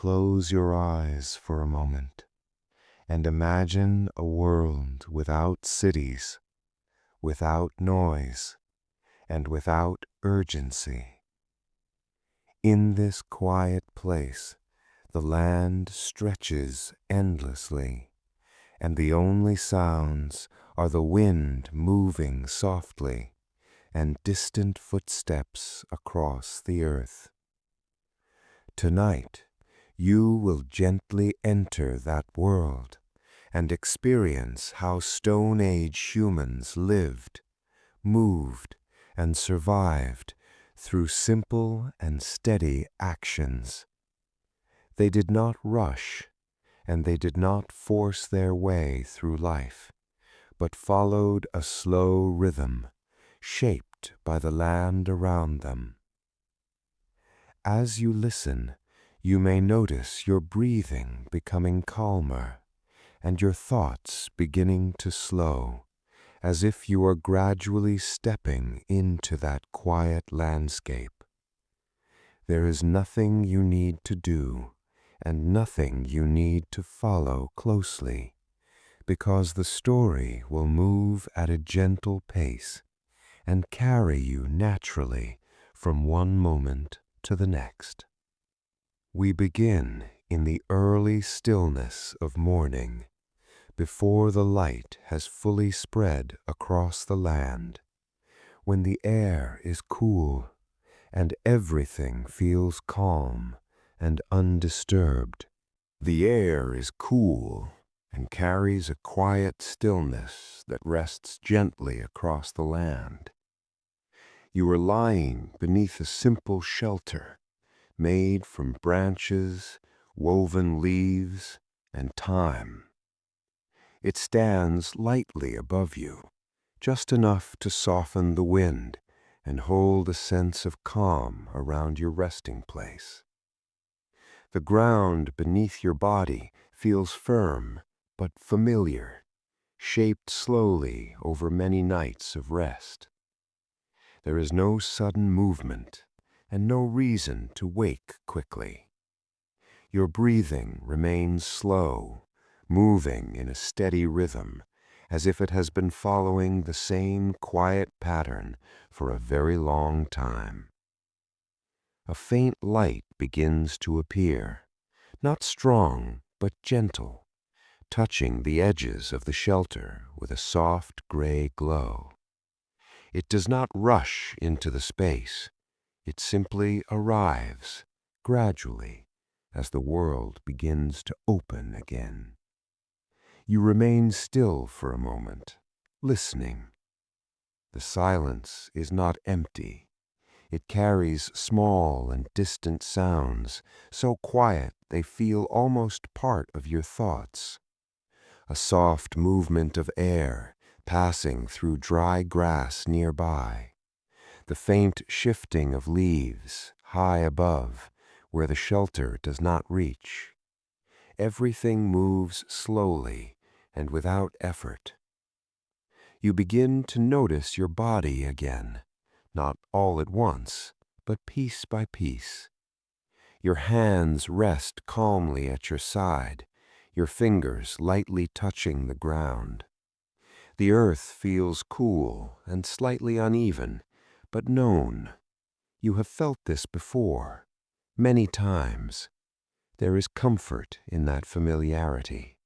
close your eyes for a moment and imagine a world without cities, without noise, and without urgency. In this quiet place, the land stretches endlessly, and the only sounds are the wind moving softly and distant footsteps across the earth. Tonight, you will gently enter that world and experience how Stone Age humans lived, moved, and survived through simple and steady actions. They did not rush, and they did not force their way through life, but followed a slow rhythm, shaped by the land around them. As you listen, you may notice your breathing becoming calmer and your thoughts beginning to slow, as if you are gradually stepping into that quiet landscape. There is nothing you need to do and nothing you need to follow closely, because the story will move at a gentle pace and carry you naturally from one moment to the next. We begin in the early stillness of morning, before the light has fully spread across the land, when the air is cool and everything feels calm and undisturbed. The air is cool and carries a quiet stillness that rests gently across the land. You are lying beneath a simple shelter made from branches, woven leaves, and thyme. It stands lightly above you, just enough to soften the wind and hold a sense of calm around your resting place. The ground beneath your body feels firm but familiar, shaped slowly over many nights of rest. There is no sudden movement and no reason to wake quickly. Your breathing remains slow, moving in a steady rhythm, as if it has been following the same quiet pattern for a very long time. A faint light begins to appear, not strong but gentle, touching the edges of the shelter with a soft gray glow. It does not rush into the space. It simply arrives, gradually, as the world begins to open again. You remain still for a moment, listening. The silence is not empty. It carries small and distant sounds, so quiet they feel almost part of your thoughts. A soft movement of air passing through dry grass nearby. The faint shifting of leaves high above, where the shelter does not reach. Everything moves slowly and without effort. You begin to notice your body again, not all at once, but piece by piece. Your hands rest calmly at your side, your fingers lightly touching the ground. The earth feels cool and slightly uneven, but known. You have felt this before, many times. There is comfort in that familiarity.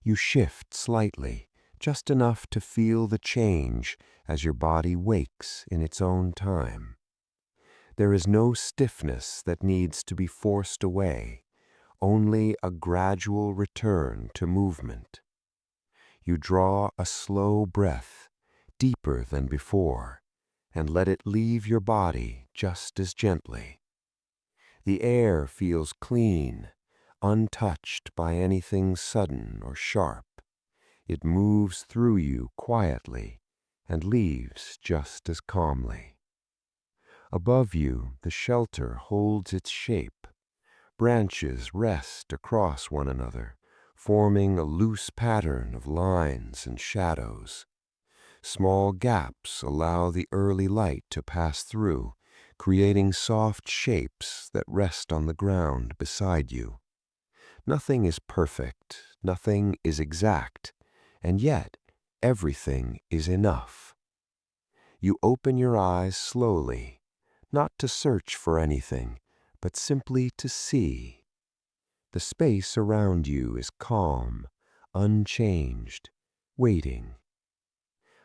You shift slightly, just enough to feel the change as your body wakes in its own time. There is no stiffness that needs to be forced away, only a gradual return to movement. You draw a slow breath, deeper than before, and let it leave your body just as gently. The air feels clean, untouched by anything sudden or sharp. It moves through you quietly and leaves just as calmly. Above you, the shelter holds its shape. Branches rest across one another, forming a loose pattern of lines and shadows. Small gaps allow the early light to pass through, creating soft shapes that rest on the ground beside you. Nothing is perfect, nothing is exact, and yet everything is enough. You open your eyes slowly, not to search for anything, but simply to see. The space around you is calm, unchanged, waiting.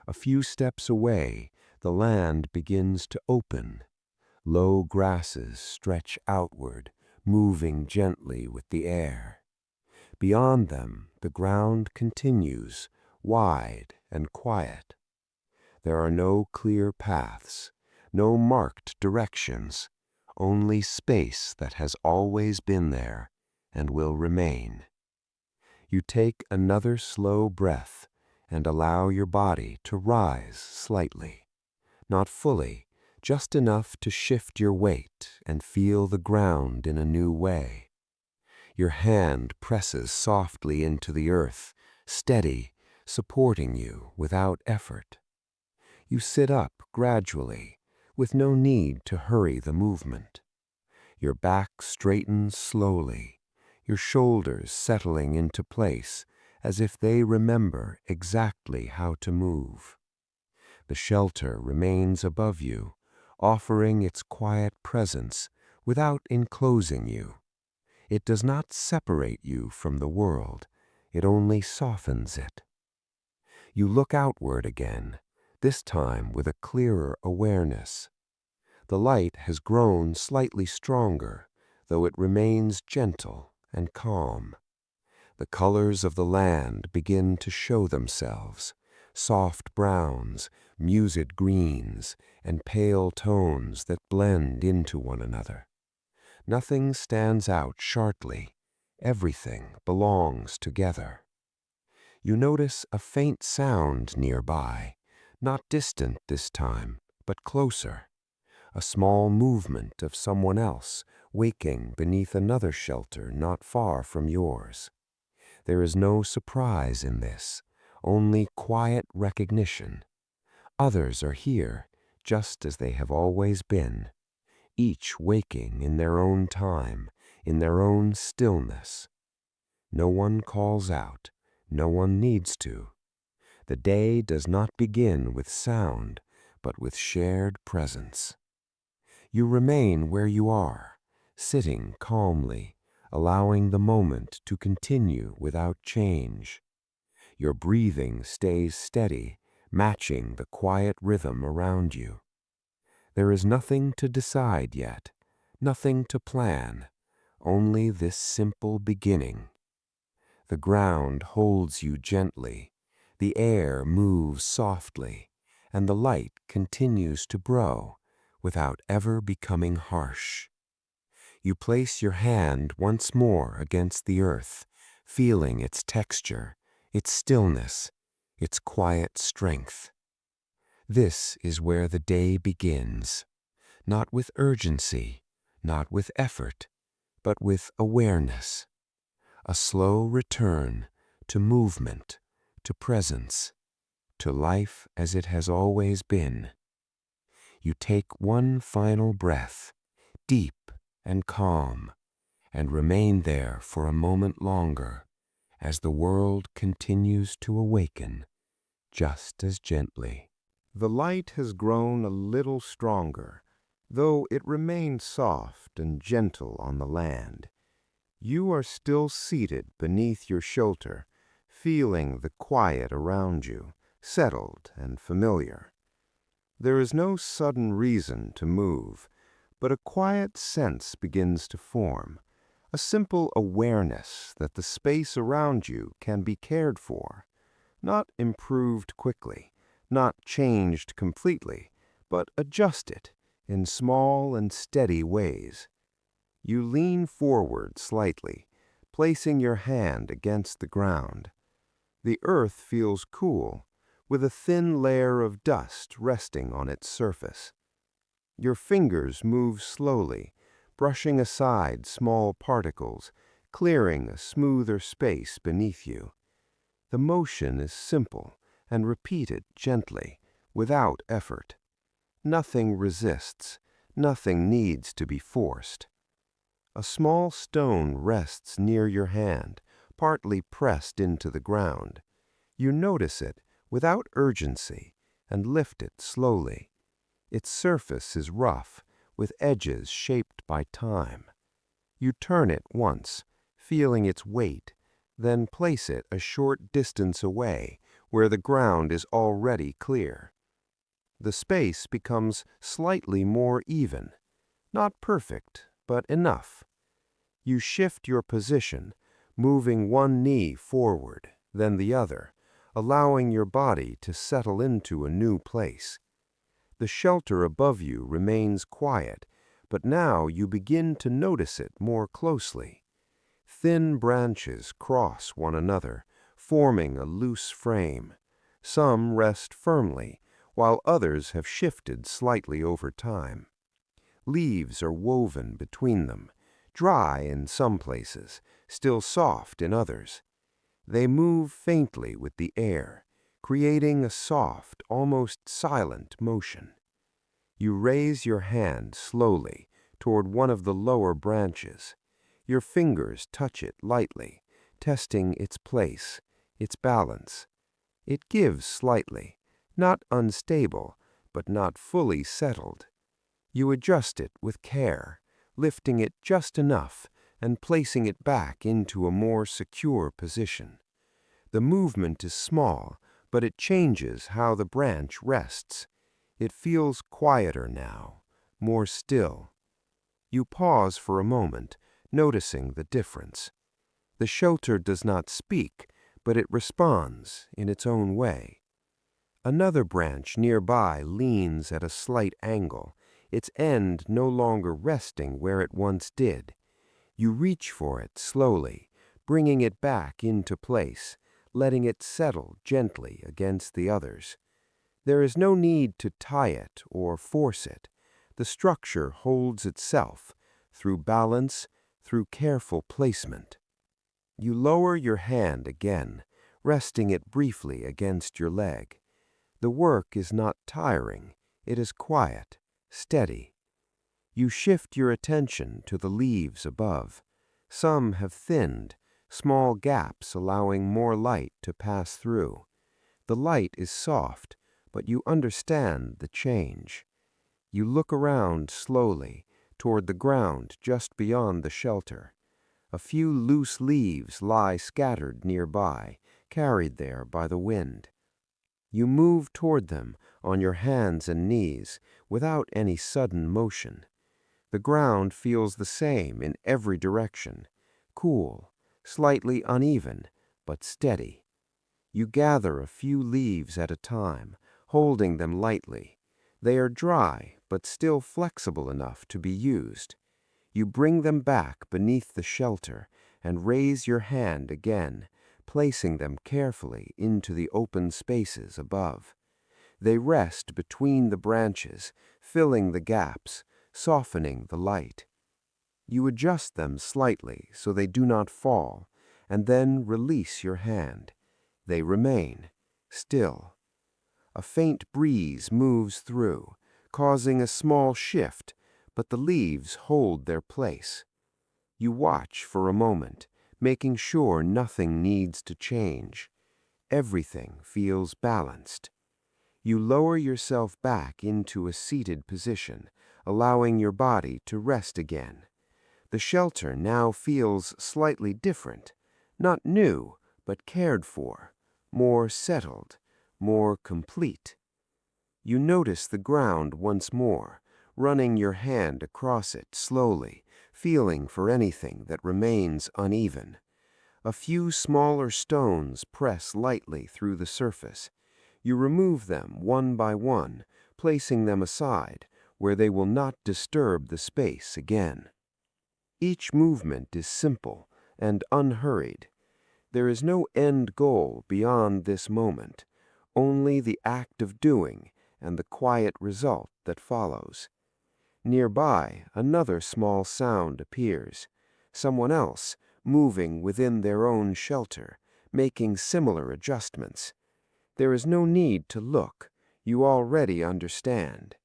A few steps away, the land begins to open. Low grasses stretch outward, moving gently with the air. Beyond them, the ground continues, wide and quiet. There are no clear paths, no marked directions, only space that has always been there and will remain. You take another slow breath and allow your body to rise slightly, not fully, just enough to shift your weight and feel the ground in a new way. Your hand presses softly into the earth, steady, supporting you without effort. You sit up gradually, with no need to hurry the movement. Your back straightens slowly, your shoulders settling into place as if they remember exactly how to move. The shelter remains above you, offering its quiet presence without enclosing you. It does not separate you from the world, it only softens it. You look outward again, this time with a clearer awareness. The light has grown slightly stronger, though it remains gentle and calm. The colors of the land begin to show themselves, soft browns, muted greens, and pale tones that blend into one another. Nothing stands out sharply. Everything belongs together. You notice a faint sound nearby, not distant this time, but closer. A small movement of someone else waking beneath another shelter not far from yours. There is no surprise in this, only quiet recognition. Others are here, just as they have always been, each waking in their own time, in their own stillness. No one calls out, no one needs to. The day does not begin with sound, but with shared presence. You remain where you are, sitting calmly, allowing the moment to continue without change. Your breathing stays steady, matching the quiet rhythm around you. There is nothing to decide yet, nothing to plan, only this simple beginning. The ground holds you gently, the air moves softly, and the light continues to grow without ever becoming harsh. You place your hand once more against the earth, feeling its texture, its stillness, its quiet strength. This is where the day begins, not with urgency, not with effort, but with awareness. A slow return to movement, to presence, to life as it has always been. You take one final breath, deep and calm, and remain there for a moment longer as the world continues to awaken just as gently. The light has grown a little stronger, though it remains soft and gentle on the land. You are still seated beneath your shelter, feeling the quiet around you, settled and familiar. There is no sudden reason to move, but a quiet sense begins to form, a simple awareness that the space around you can be cared for, not improved quickly, not changed completely, but adjusted in small and steady ways. You lean forward slightly, placing your hand against the ground. The earth feels cool, with a thin layer of dust resting on its surface. Your fingers move slowly, brushing aside small particles, clearing a smoother space beneath you. The motion is simple and repeated gently, without effort. Nothing resists, Nothing needs to be forced. A small stone rests near your hand, partly pressed into the ground. You notice it without urgency and lift it slowly. Its surface is rough, with edges shaped by time. You turn it once, feeling its weight, then place it a short distance away where the ground is already clear. The space becomes slightly more even, not perfect, but enough. You shift your position, moving one knee forward, then the other, allowing your body to settle into a new place. The shelter above you remains quiet, but now you begin to notice it more closely. Thin branches cross one another, forming a loose frame. Some rest firmly, while others have shifted slightly over time. Leaves are woven between them, dry in some places, still soft in others. They move faintly with the air, creating a soft, almost silent motion. You raise your hand slowly toward one of the lower branches. Your fingers touch it lightly, testing its place, its balance. It gives slightly, not unstable, but not fully settled. You adjust it with care, lifting it just enough and placing it back into a more secure position. The movement is small, but it changes how the branch rests. It feels quieter now, more still. You pause for a moment, noticing the difference. The shelter does not speak, but it responds in its own way. Another branch nearby leans at a slight angle, its end no longer resting where it once did. You reach for it slowly, bringing it back into place, letting it settle gently against the others. There is no need to tie it or force it. The structure holds itself, through balance, through careful placement. You lower your hand again, resting it briefly against your leg. The work is not tiring, it is quiet, steady. You shift your attention to the leaves above. Some have thinned, small gaps allowing more light to pass through. The light is soft, but you understand the change. You look around slowly, toward the ground just beyond the shelter. A few loose leaves lie scattered nearby, carried there by the wind. You move toward them on your hands and knees, without any sudden motion. The ground feels the same in every direction, cool, slightly uneven, but steady. You gather a few leaves at a time, holding them lightly. They are dry, but still flexible enough to be used. You bring them back beneath the shelter and raise your hand again, placing them carefully into the open spaces above. They rest between the branches, filling the gaps, softening the light. You adjust them slightly so they do not fall, and then release your hand. They remain, still. A faint breeze moves through, causing a small shift, but the leaves hold their place. You watch for a moment, making sure nothing needs to change. Everything feels balanced. You lower yourself back into a seated position, allowing your body to rest again. The shelter now feels slightly different, not new, but cared for, more settled, more complete. You notice the ground once more, running your hand across it slowly, feeling for anything that remains uneven. A few smaller stones press lightly through the surface. You remove them one by one, placing them aside, where they will not disturb the space again. Each movement is simple and unhurried. There is no end goal beyond this moment, only the act of doing and the quiet result that follows. Nearby, another small sound appears. Someone else, moving within their own shelter, making similar adjustments. There is no need to look. You already understand.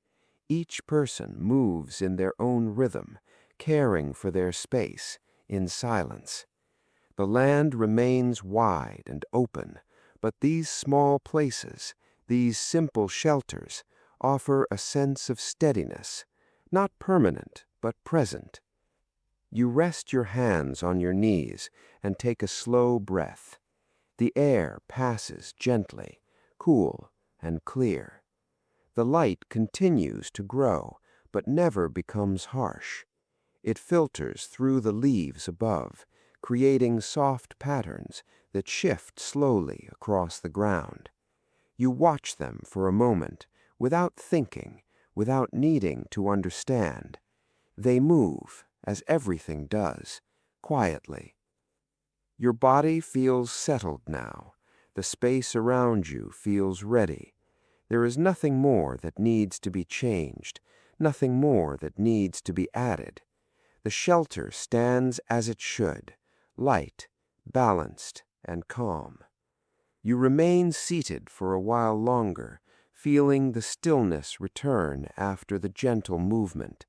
Each person moves in their own rhythm, caring for their space, in silence. The land remains wide and open, but these small places, these simple shelters, offer a sense of steadiness, not permanent, but present. You rest your hands on your knees and take a slow breath. The air passes gently, cool and clear. The light continues to grow, but never becomes harsh. It filters through the leaves above, creating soft patterns that shift slowly across the ground. You watch them for a moment, without thinking, without needing to understand. They move, as everything does, quietly. Your body feels settled now. The space around you feels ready. There is nothing more that needs to be changed, nothing more that needs to be added. The shelter stands as it should, light, balanced, and calm. You remain seated for a while longer, feeling the stillness return after the gentle movement.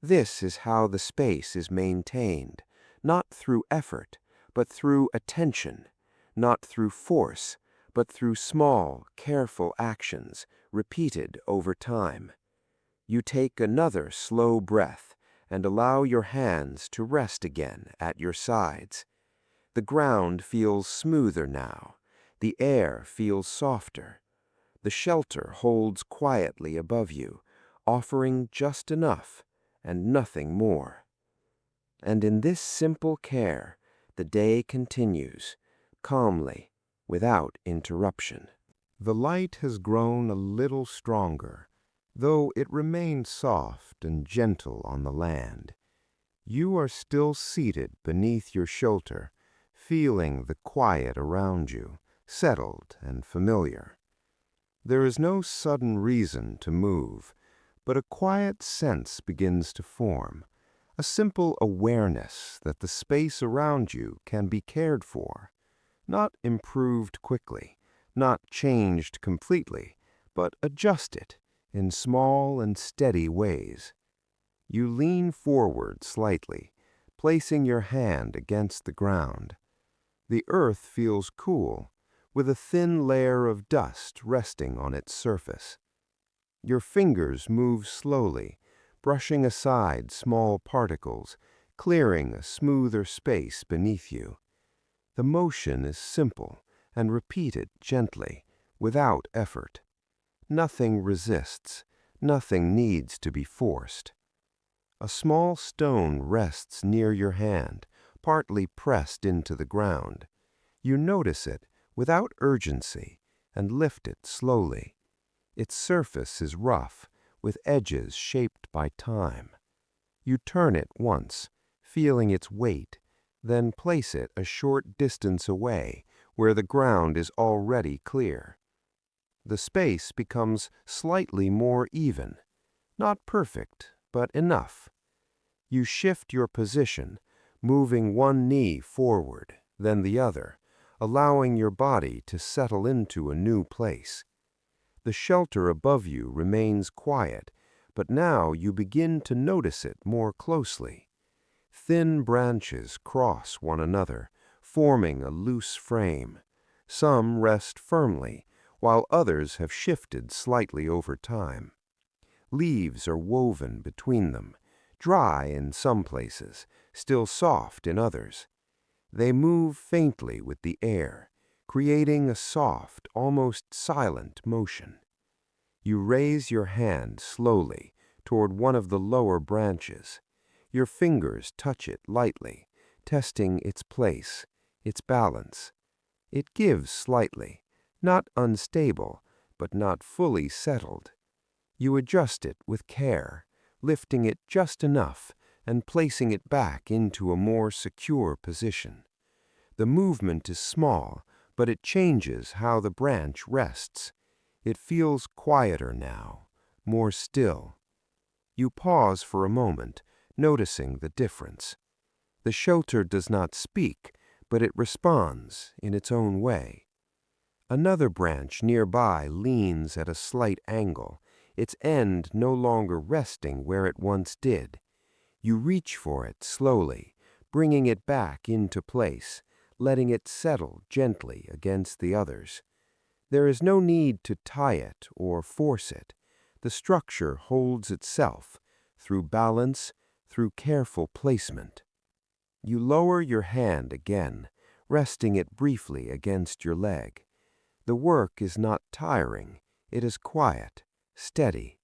This is how the space is maintained, not through effort, but through attention, not through force, but through small, careful actions repeated over time. You take another slow breath and allow your hands to rest again at your sides. The ground feels smoother now. The air feels softer. The shelter holds quietly above you, offering just enough and nothing more. And in this simple care, the day continues, calmly, without interruption. The light has grown a little stronger, though it remains soft and gentle on the land. You are still seated beneath your shelter, feeling the quiet around you, settled and familiar. There is no sudden reason to move, but a quiet sense begins to form, a simple awareness that the space around you can be cared for, not improved quickly, not changed completely, but adjusted in small and steady ways. You lean forward slightly, placing your hand against the ground. The earth feels cool, with a thin layer of dust resting on its surface. Your fingers move slowly, brushing aside small particles, clearing a smoother space beneath you. The motion is simple and repeated gently, without effort. Nothing resists, nothing needs to be forced. A small stone rests near your hand, partly pressed into the ground. You notice it without urgency and lift it slowly. Its surface is rough, with edges shaped by time. You turn it once, feeling its weight, then place it a short distance away where the ground is already clear. The space becomes slightly more even, not perfect, but enough. You shift your position, moving one knee forward, then the other, allowing your body to settle into a new place. The shelter above you remains quiet, but now you begin to notice it more closely. Thin branches cross one another, forming a loose frame. Some rest firmly, while others have shifted slightly over time. Leaves are woven between them, dry in some places, still soft in others. They move faintly with the air, creating a soft, almost silent motion. You raise your hand slowly toward one of the lower branches. Your fingers touch it lightly, testing its place, its balance. It gives slightly, not unstable, but not fully settled. You adjust it with care, lifting it just enough and placing it back into a more secure position. The movement is small, but it changes how the branch rests. It feels quieter now, more still. You pause for a moment, noticing the difference. The shelter does not speak, but it responds in its own way. Another branch nearby leans at a slight angle, its end no longer resting where it once did. You reach for it slowly, bringing it back into place, letting it settle gently against the others. There is no need to tie it or force it. The structure holds itself, through balance, through careful placement. You lower your hand again, resting it briefly against your leg. The work is not tiring, it is quiet, steady.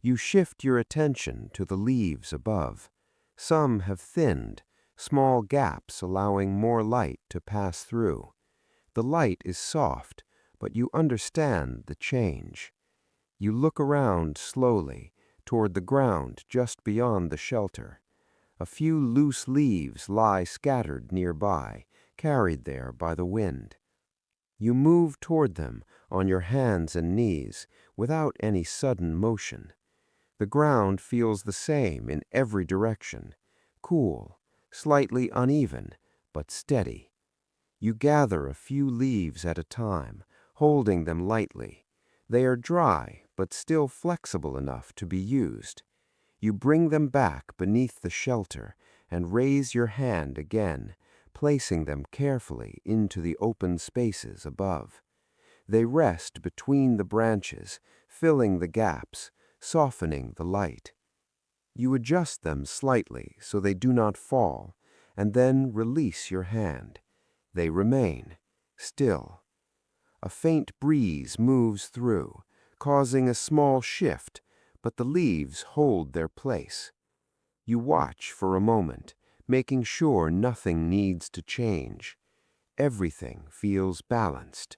You shift your attention to the leaves above. Some have thinned, small gaps allowing more light to pass through. The light is soft, but you understand the change. You look around slowly, toward the ground just beyond the shelter. A few loose leaves lie scattered nearby, carried there by the wind. You move toward them on your hands and knees, without any sudden motion. The ground feels the same in every direction, cool, slightly uneven, but steady. You gather a few leaves at a time, holding them lightly. They are dry, but still flexible enough to be used. You bring them back beneath the shelter and raise your hand again, placing them carefully into the open spaces above. They rest between the branches, filling the gaps, softening the light. You adjust them slightly so they do not fall, and then release your hand. They remain, still. A faint breeze moves through, causing a small shift, but the leaves hold their place. You watch for a moment, making sure nothing needs to change. Everything feels balanced.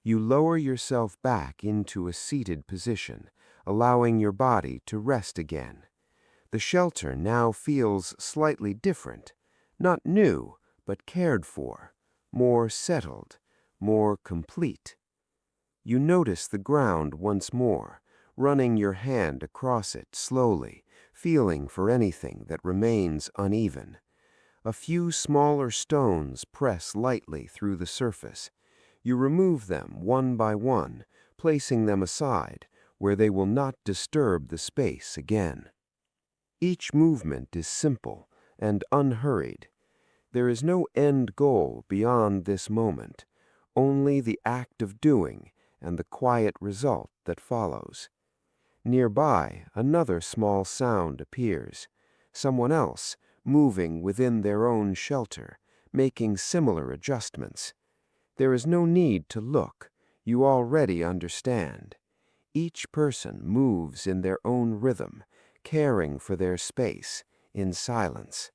You lower yourself back into a seated position, allowing your body to rest again. The shelter now feels slightly different, not new, but cared for, more settled, more complete. You notice the ground once more, running your hand across it slowly, feeling for anything that remains uneven. A few smaller stones press lightly through the surface. You remove them one by one, placing them aside, where they will not disturb the space again. Each movement is simple and unhurried. There is no end goal beyond this moment, only the act of doing and the quiet result that follows. Nearby, another small sound appears. Someone else, moving within their own shelter, making similar adjustments. There is no need to look. You already understand. Each person moves in their own rhythm, caring for their space, in silence.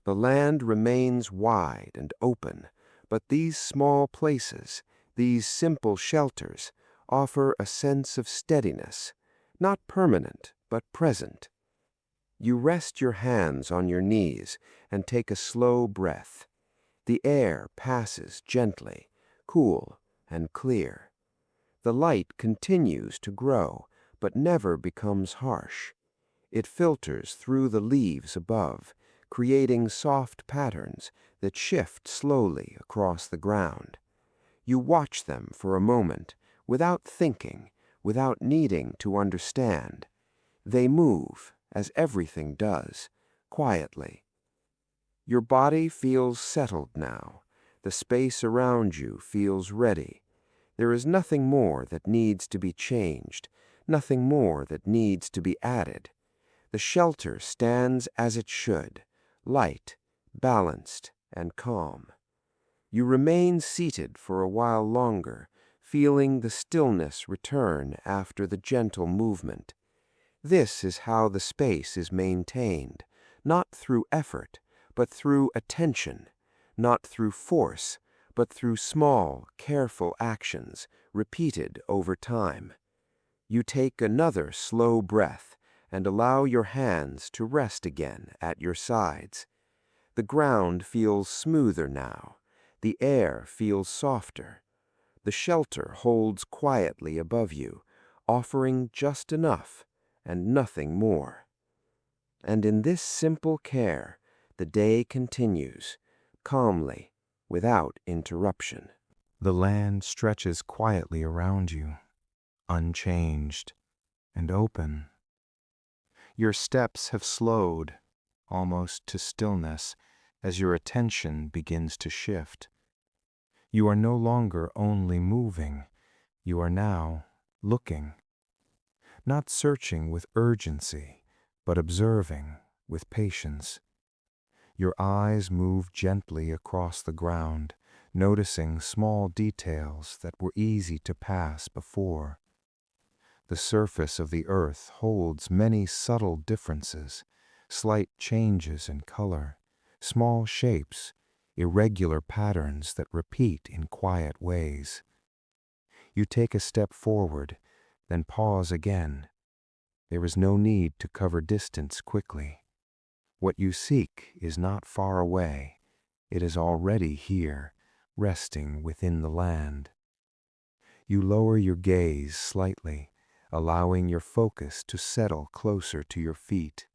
The land remains wide and open, but these small places, these simple shelters, offer a sense of steadiness, not permanent, but present. You rest your hands on your knees and take a slow breath. The air passes gently, cool and clear. The light continues to grow, but never becomes harsh. It filters through the leaves above, creating soft patterns that shift slowly across the ground. You watch them for a moment, without thinking, without needing to understand. They move, as everything does, quietly. Your body feels settled now. The space around you feels ready. There is nothing more that needs to be changed, nothing more that needs to be added. The shelter stands as it should, light, balanced, and calm. You remain seated for a while longer, feeling the stillness return after the gentle movement. This is how the space is maintained, not through effort, but through attention, not through force, but through small, careful actions repeated over time. You take another slow breath and allow your hands to rest again at your sides. The ground feels smoother now. The air feels softer. The shelter holds quietly above you, offering just enough and nothing more. And in this simple care, the day continues, calmly, without interruption. The land stretches quietly around you, unchanged, and open. Your steps have slowed, almost to stillness, as your attention begins to shift. You are no longer only moving, you are now looking, not searching with urgency, but observing with patience. Your eyes move gently across the ground, noticing small details that were easy to pass before. The surface of the earth holds many subtle differences, slight changes in color, small shapes, irregular patterns that repeat in quiet ways. You take a step forward, then pause again. There is no need to cover distance quickly. What you seek is not far away. It is already here, resting within the land. You lower your gaze slightly, allowing your focus to settle closer to your feet.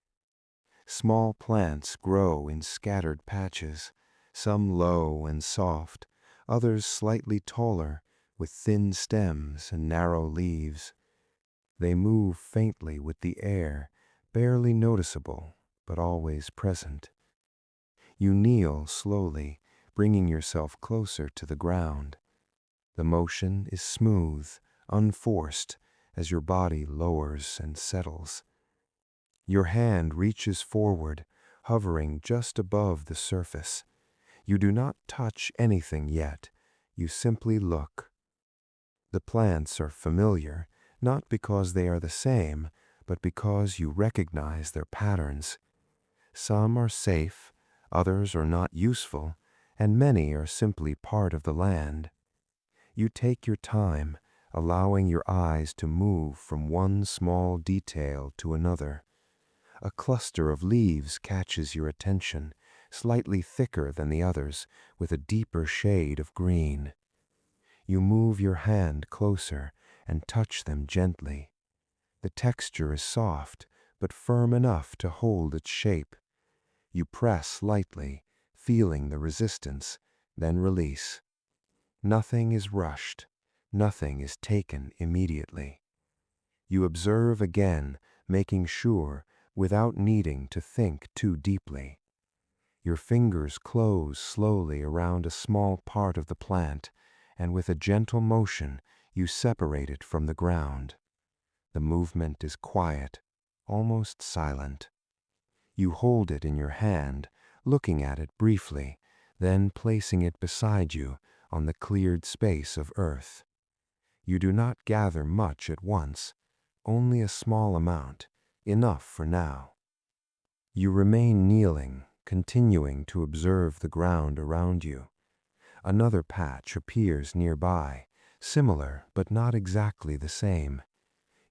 Small plants grow in scattered patches, some low and soft, others slightly taller, with thin stems and narrow leaves. They move faintly with the air, barely noticeable, but always present. You kneel slowly, bringing yourself closer to the ground. The motion is smooth, unforced, as your body lowers and settles. Your hand reaches forward, hovering just above the surface. You do not touch anything yet. You simply look. The plants are familiar, not because they are the same, but because you recognize their patterns. Some are safe, others are not useful, and many are simply part of the land. You take your time, allowing your eyes to move from one small detail to another. A cluster of leaves catches your attention, slightly thicker than the others, with a deeper shade of green. You move your hand closer and touch them gently. The texture is soft, but firm enough to hold its shape. You press lightly, feeling the resistance, then release. Nothing is rushed. Nothing is taken immediately. You observe again, making sure, without needing to think too deeply. Your fingers close slowly around a small part of the plant, and with a gentle motion, you separate it from the ground. The movement is quiet, almost silent. You hold it in your hand, looking at it briefly, then placing it beside you on the cleared space of earth. You do not gather much at once, only a small amount, enough for now. You remain kneeling, continuing to observe the ground around you. Another patch appears nearby, similar but not exactly the same.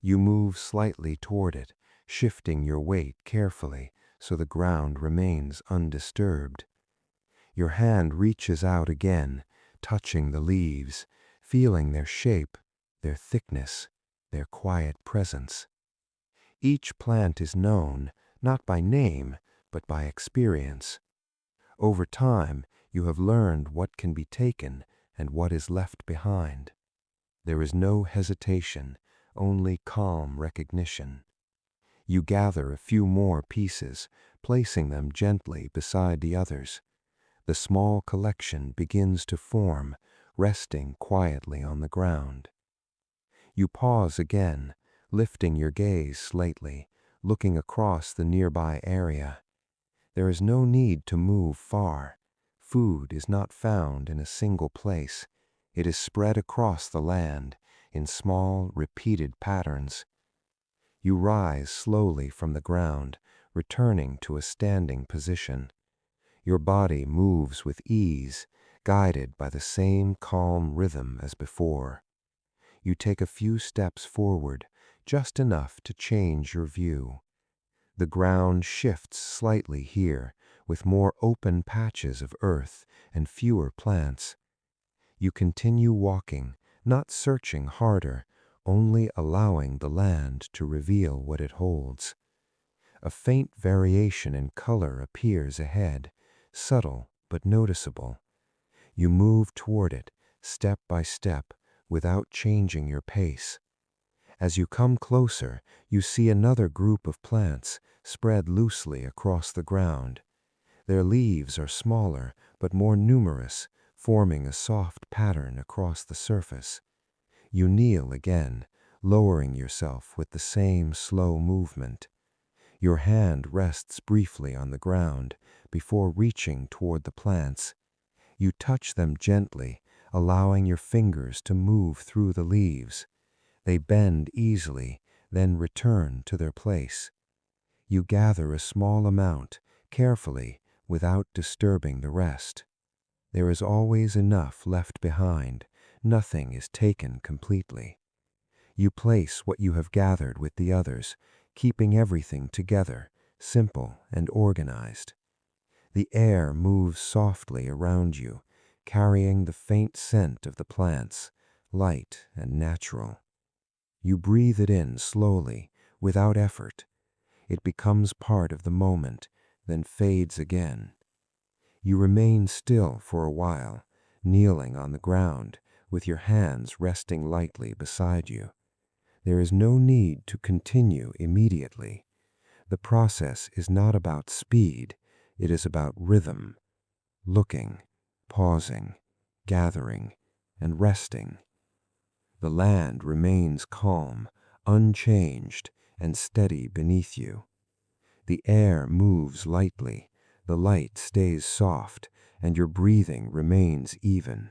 You move slightly toward it, shifting your weight carefully so the ground remains undisturbed. Your hand reaches out again, touching the leaves, feeling their shape, their thickness, their quiet presence. Each plant is known, not by name, but by experience. Over time, you have learned what can be taken and what is left behind. There is no hesitation, only calm recognition. You gather a few more pieces, placing them gently beside the others. The small collection begins to form, resting quietly on the ground. You pause again, lifting your gaze slightly, looking across the nearby area. There is no need to move far. Food is not found in a single place. It is spread across the land in small, repeated patterns. You rise slowly from the ground, returning to a standing position. Your body moves with ease, guided by the same calm rhythm as before. You take a few steps forward, just enough to change your view. The ground shifts slightly here, with more open patches of earth and fewer plants. You continue walking, not searching harder, only allowing the land to reveal what it holds. A faint variation in color appears ahead, subtle but noticeable. You move toward it, step by step, without changing your pace. As you come closer, you see another group of plants spread loosely across the ground. Their leaves are smaller but more numerous, forming a soft pattern across the surface. You kneel again, lowering yourself with the same slow movement. Your hand rests briefly on the ground before reaching toward the plants. You touch them gently, allowing your fingers to move through the leaves. They bend easily, then return to their place. You gather a small amount, carefully, without disturbing the rest. There is always enough left behind. Nothing is taken completely. You place what you have gathered with the others, keeping everything together, simple and organized. The air moves softly around you, carrying the faint scent of the plants, light and natural. You breathe it in slowly, without effort. It becomes part of the moment, then fades again. You remain still for a while, kneeling on the ground, with your hands resting lightly beside you. There is no need to continue immediately. The process is not about speed, it is about rhythm. Looking, pausing, gathering, and resting. The land remains calm, unchanged, and steady beneath you. The air moves lightly, the light stays soft, and your breathing remains even.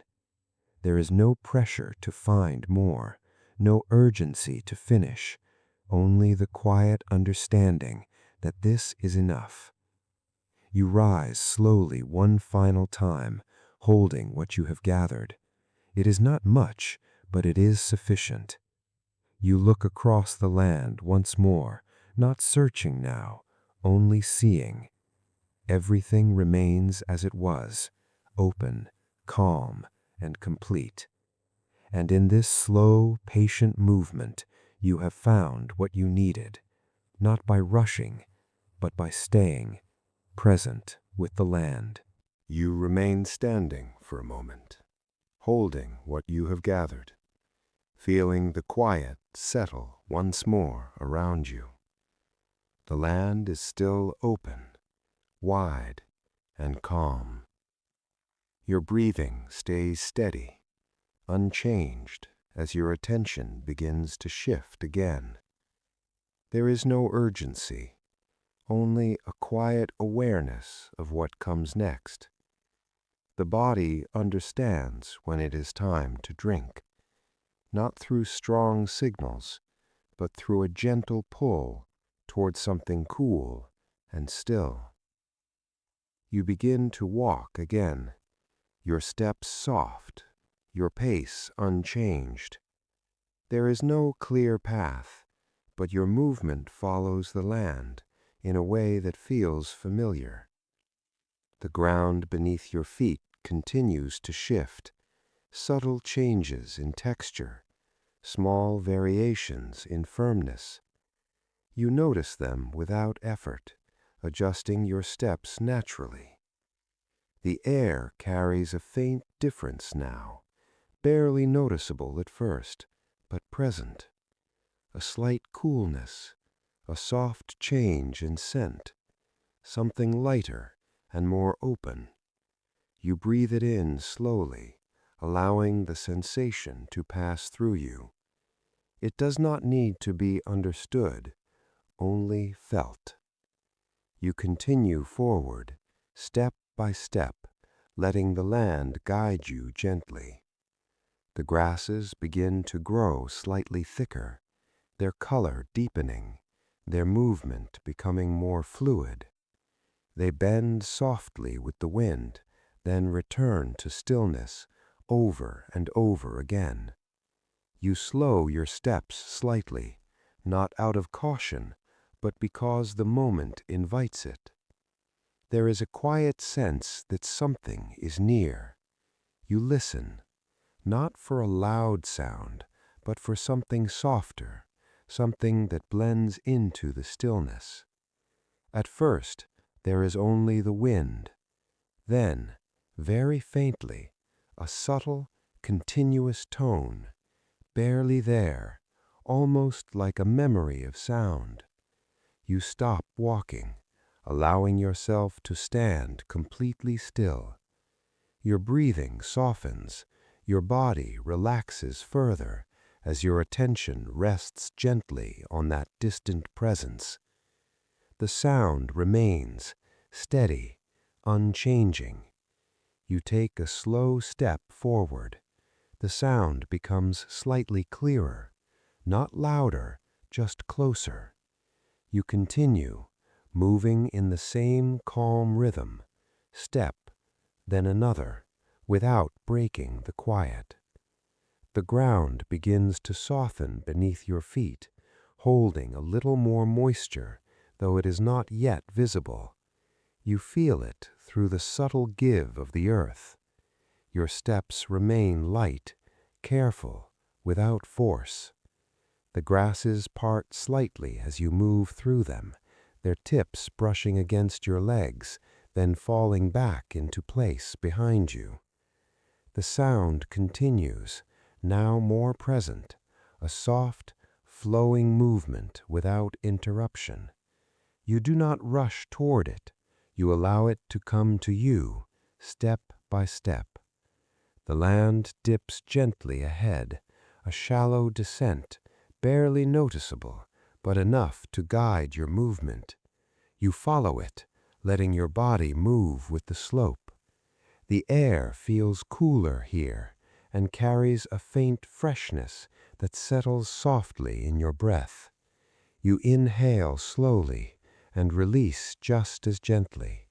There is no pressure to find more, no urgency to finish, only the quiet understanding that this is enough. You rise slowly one final time, holding what you have gathered. It is not much, but it is sufficient. You look across the land once more, not searching now, only seeing. Everything remains as it was, open, calm, and complete. And in this slow, patient movement, you have found what you needed, not by rushing, but by staying present with the land. You remain standing for a moment, holding what you have gathered, feeling the quiet settle once more around you. The land is still open, wide, and calm. Your breathing stays steady, unchanged as your attention begins to shift again. There is no urgency, only a quiet awareness of what comes next. The body understands when it is time to drink, not through strong signals, but through a gentle pull toward something cool and still. You begin to walk again, your steps soft, your pace unchanged. There is no clear path, but your movement follows the land in a way that feels familiar. The ground beneath your feet continues to shift, subtle changes in texture, small variations in firmness. You notice them without effort, adjusting your steps naturally. The air carries a faint difference now, barely noticeable at first, but present. A slight coolness, a soft change in scent, something lighter and more open. You breathe it in slowly, allowing the sensation to pass through you. It does not need to be understood, only felt. You continue forward, step by step, letting the land guide you gently. The grasses begin to grow slightly thicker, their color deepening, their movement becoming more fluid. They bend softly with the wind, then return to stillness over and over again. You slow your steps slightly, not out of caution, but because the moment invites it. There is a quiet sense that something is near. You listen, not for a loud sound, but for something softer, something that blends into the stillness. At first, there is only the wind. Then, very faintly, a subtle, continuous tone, barely there, almost like a memory of sound. You stop walking, allowing yourself to stand completely still. Your breathing softens, your body relaxes further as your attention rests gently on that distant presence. The sound remains steady, unchanging. You take a slow step forward. The sound becomes slightly clearer, not louder, just closer. You continue, moving in the same calm rhythm, step, then another, without breaking the quiet. The ground begins to soften beneath your feet, holding a little more moisture, though it is not yet visible. You feel it through the subtle give of the earth. Your steps remain light, careful, without force. The grasses part slightly as you move through them, their tips brushing against your legs, then falling back into place behind you. The sound continues, now more present, a soft, flowing movement without interruption. You do not rush toward it. You allow it to come to you, step by step. The land dips gently ahead, a shallow descent, barely noticeable, but enough to guide your movement. You follow it, letting your body move with the slope. The air feels cooler here and carries a faint freshness that settles softly in your breath. You inhale slowly and release just as gently.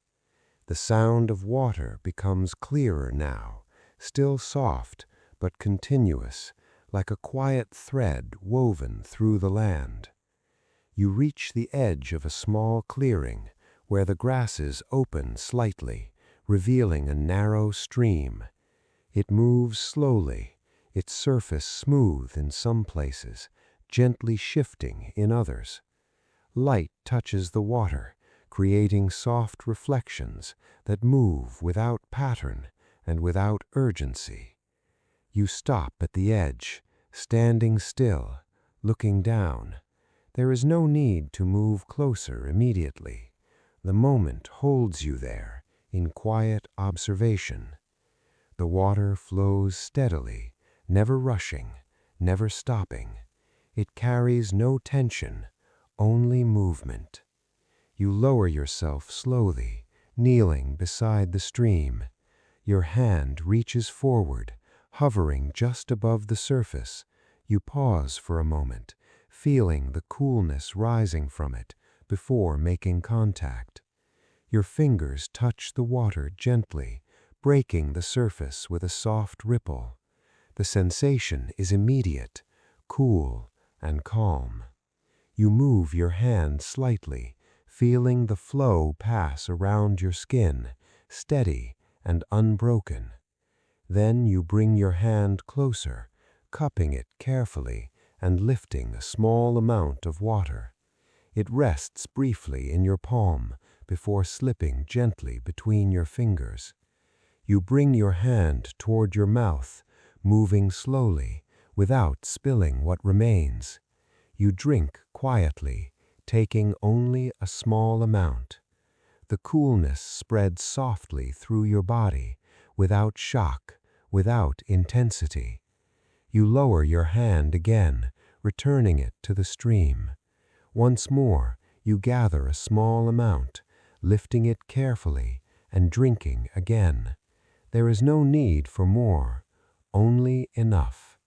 The sound of water becomes clearer now, still soft but continuous, like a quiet thread woven through the land. You reach the edge of a small clearing where the grasses open slightly, revealing a narrow stream. It moves slowly, its surface smooth in some places, gently shifting in others. Light touches the water, creating soft reflections that move without pattern and without urgency. You stop at the edge, standing still, looking down. There is no need to move closer immediately. The moment holds you there, in quiet observation. The water flows steadily, never rushing, never stopping. It carries no tension, only movement. You lower yourself slowly, kneeling beside the stream. Your hand reaches forward, hovering just above the surface. You pause for a moment, feeling the coolness rising from it before making contact. Your fingers touch the water gently, breaking the surface with a soft ripple. The sensation is immediate, cool and calm. You move your hand slightly, feeling the flow pass around your skin, steady and unbroken. Then you bring your hand closer, cupping it carefully and lifting a small amount of water. It rests briefly in your palm before slipping gently between your fingers. You bring your hand toward your mouth, moving slowly, without spilling what remains. You drink quietly, taking only a small amount. The coolness spreads softly through your body, without shock, without intensity. You lower your hand again, returning it to the stream. Once more, you gather a small amount, lifting it carefully and drinking again. There is no need for more, only enough.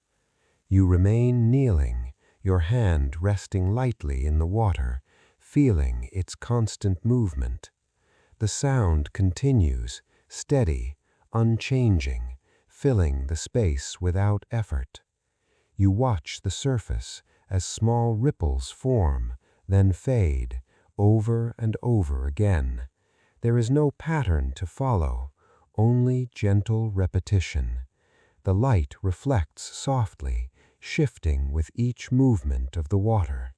You remain kneeling, your hand resting lightly in the water, feeling its constant movement. The sound continues, steady, unchanging, filling the space without effort. You watch the surface as small ripples form, then fade, over and over again. There is no pattern to follow, only gentle repetition. The light reflects softly, shifting with each movement of the water.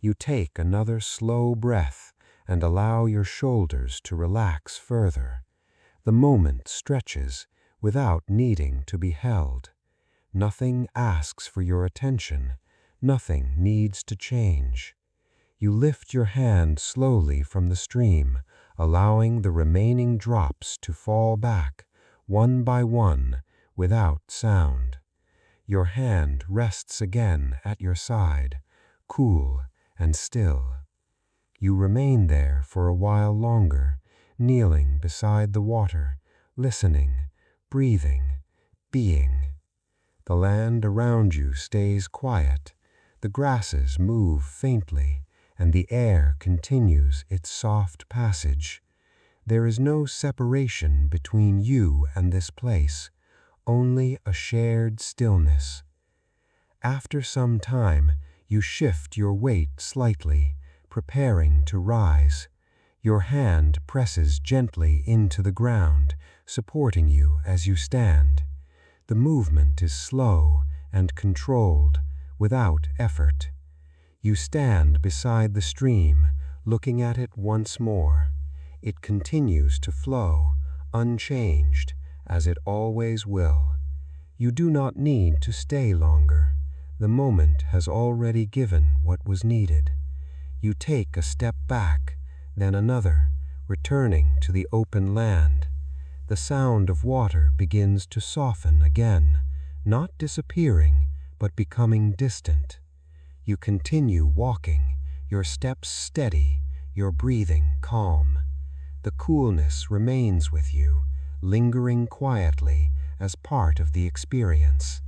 You take another slow breath and allow your shoulders to relax further. The moment stretches without needing to be held. Nothing asks for your attention, Nothing needs to change. You lift your hand slowly from the stream, allowing the remaining drops to fall back, one by one, without sound. Your hand rests again at your side, cool and still. You remain there for a while longer, kneeling beside the water, listening, breathing, being. The land around you stays quiet, the grasses move faintly, and the air continues its soft passage. There is no separation between you and this place, only a shared stillness. After some time, you shift your weight slightly, preparing to rise. Your hand presses gently into the ground, supporting you as you stand. The movement is slow and controlled, without effort. You stand beside the stream, looking at it once more. It continues to flow, unchanged, as it always will. You do not need to stay longer. The moment has already given what was needed. You take a step back, then another, returning to the open land. The sound of water begins to soften again, not disappearing, but becoming distant. You continue walking, your steps steady, your breathing calm. The coolness remains with you, lingering quietly as part of the experience.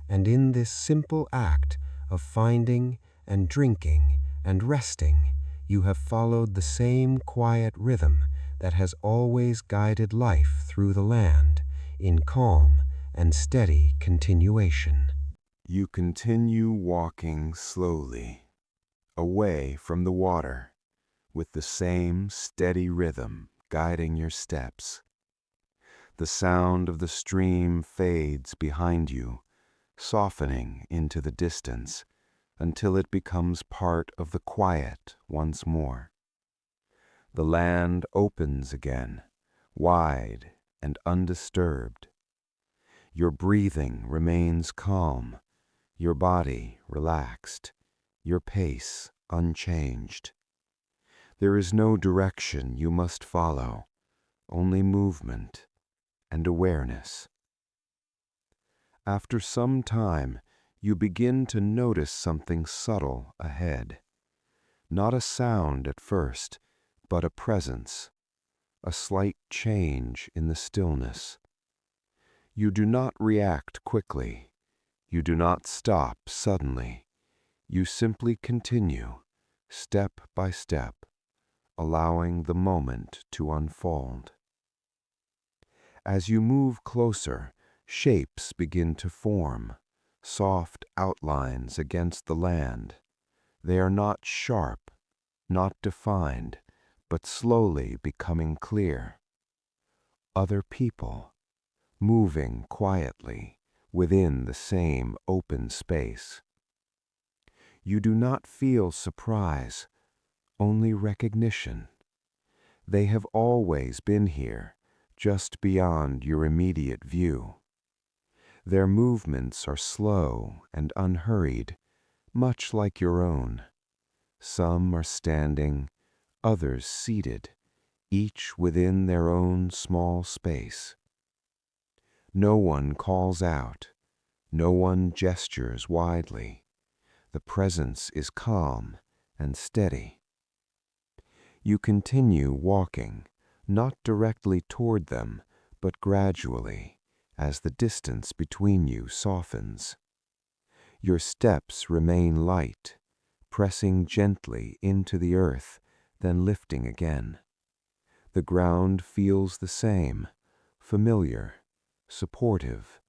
And in this simple act of finding and drinking and resting, you have followed the same quiet rhythm that has always guided life through the land, in calm and steady continuation. You continue walking slowly, away from the water, with the same steady rhythm guiding your steps. The sound of the stream fades behind you, softening into the distance until it becomes part of the quiet once more. The land opens again, wide and undisturbed. Your breathing remains calm, your body relaxed, your pace unchanged. There is no direction you must follow, only movement and awareness. After some time, you begin to notice something subtle ahead. Not a sound at first, but a presence, a slight change in the stillness. You do not react quickly. You do not stop suddenly. You simply continue, step by step, allowing the moment to unfold. As you move closer, shapes begin to form, soft outlines against the land. They are not sharp, not defined, but slowly becoming clear. Other people, moving quietly within the same open space. You do not feel surprise, only recognition. They have always been here, just beyond your immediate view. Their movements are slow and unhurried, much like your own. Some are standing, others seated, each within their own small space. No one calls out, no one gestures widely. The presence is calm and steady. You continue walking, not directly toward them, but gradually, as the distance between you softens. Your steps remain light, pressing gently into the earth, then lifting again. The ground feels the same, familiar, supportive,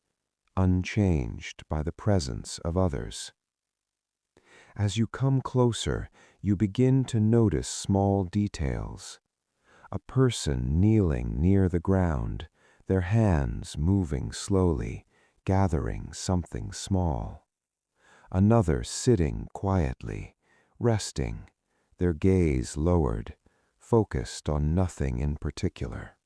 unchanged by the presence of others. As you come closer, you begin to notice small details. A person kneeling near the ground, their hands moving slowly, gathering something small. Another sitting quietly, resting, their gaze lowered, focused on nothing in particular.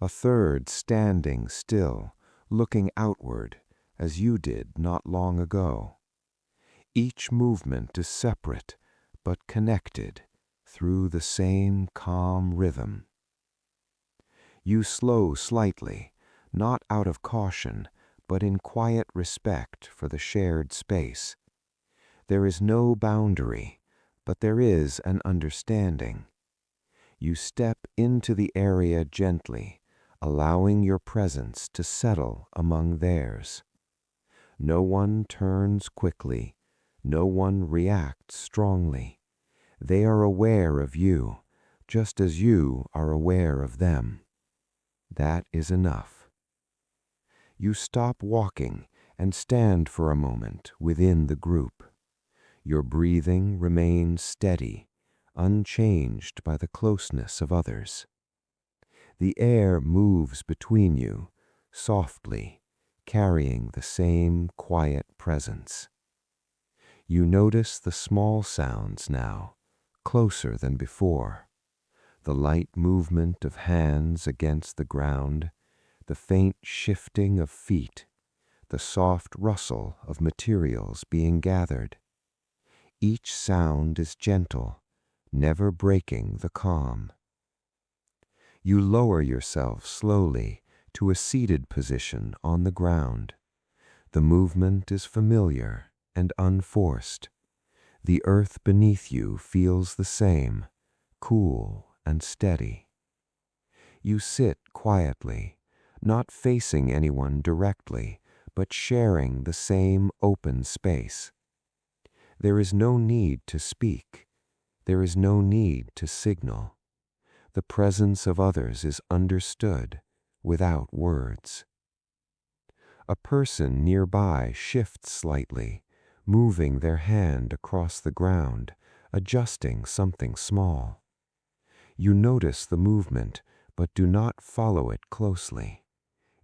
A third standing still, looking outward, as you did not long ago. Each movement is separate, but connected through the same calm rhythm. You slow slightly, not out of caution, but in quiet respect for the shared space. There is no boundary, but there is an understanding. You step into the area gently, allowing your presence to settle among theirs. No one turns quickly, no one reacts strongly. They are aware of you, just as you are aware of them. That is enough. You stop walking and stand for a moment within the group. Your breathing remains steady, unchanged by the closeness of others. The air moves between you, softly, carrying the same quiet presence. You notice the small sounds now, closer than before. The light movement of hands against the ground, the faint shifting of feet, the soft rustle of materials being gathered. Each sound is gentle, never breaking the calm. You lower yourself slowly to a seated position on the ground. The movement is familiar and unforced. The earth beneath you feels the same, cool and steady. You sit quietly, not facing anyone directly, but sharing the same open space. There is no need to speak. There is no need to signal. The presence of others is understood without words. A person nearby shifts slightly, moving their hand across the ground, adjusting something small. You notice the movement, but do not follow it closely.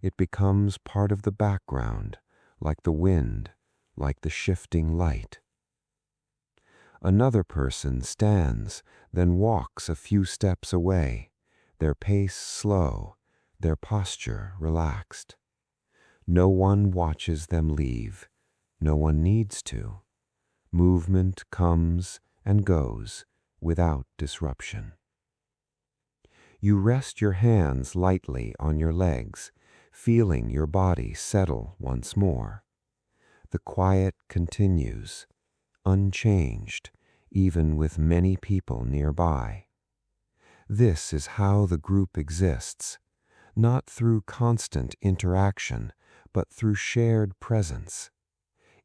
It becomes part of the background, like the wind, like the shifting light. Another person stands, then walks a few steps away, their pace slow, their posture relaxed. No one watches them leave. No one needs to. Movement comes and goes without disruption. You rest your hands lightly on your legs, feeling your body settle once more. The quiet continues, unchanged, even with many people nearby. This is how the group exists, not through constant interaction, but through shared presence.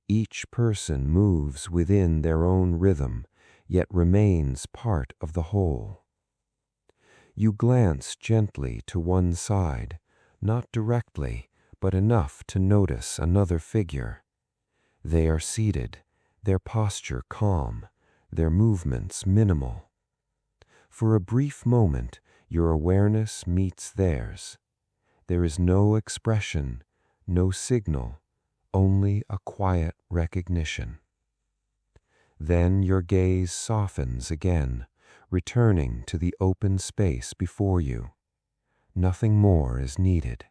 Each person moves within their own rhythm, yet remains part of the whole. You glance gently to one side, not directly, but enough to notice another figure. They are seated, their posture calm, their movements minimal. For a brief moment, your awareness meets theirs. There is no expression, no signal, only a quiet recognition. Then your gaze softens again, returning to the open space before you. Nothing more is needed.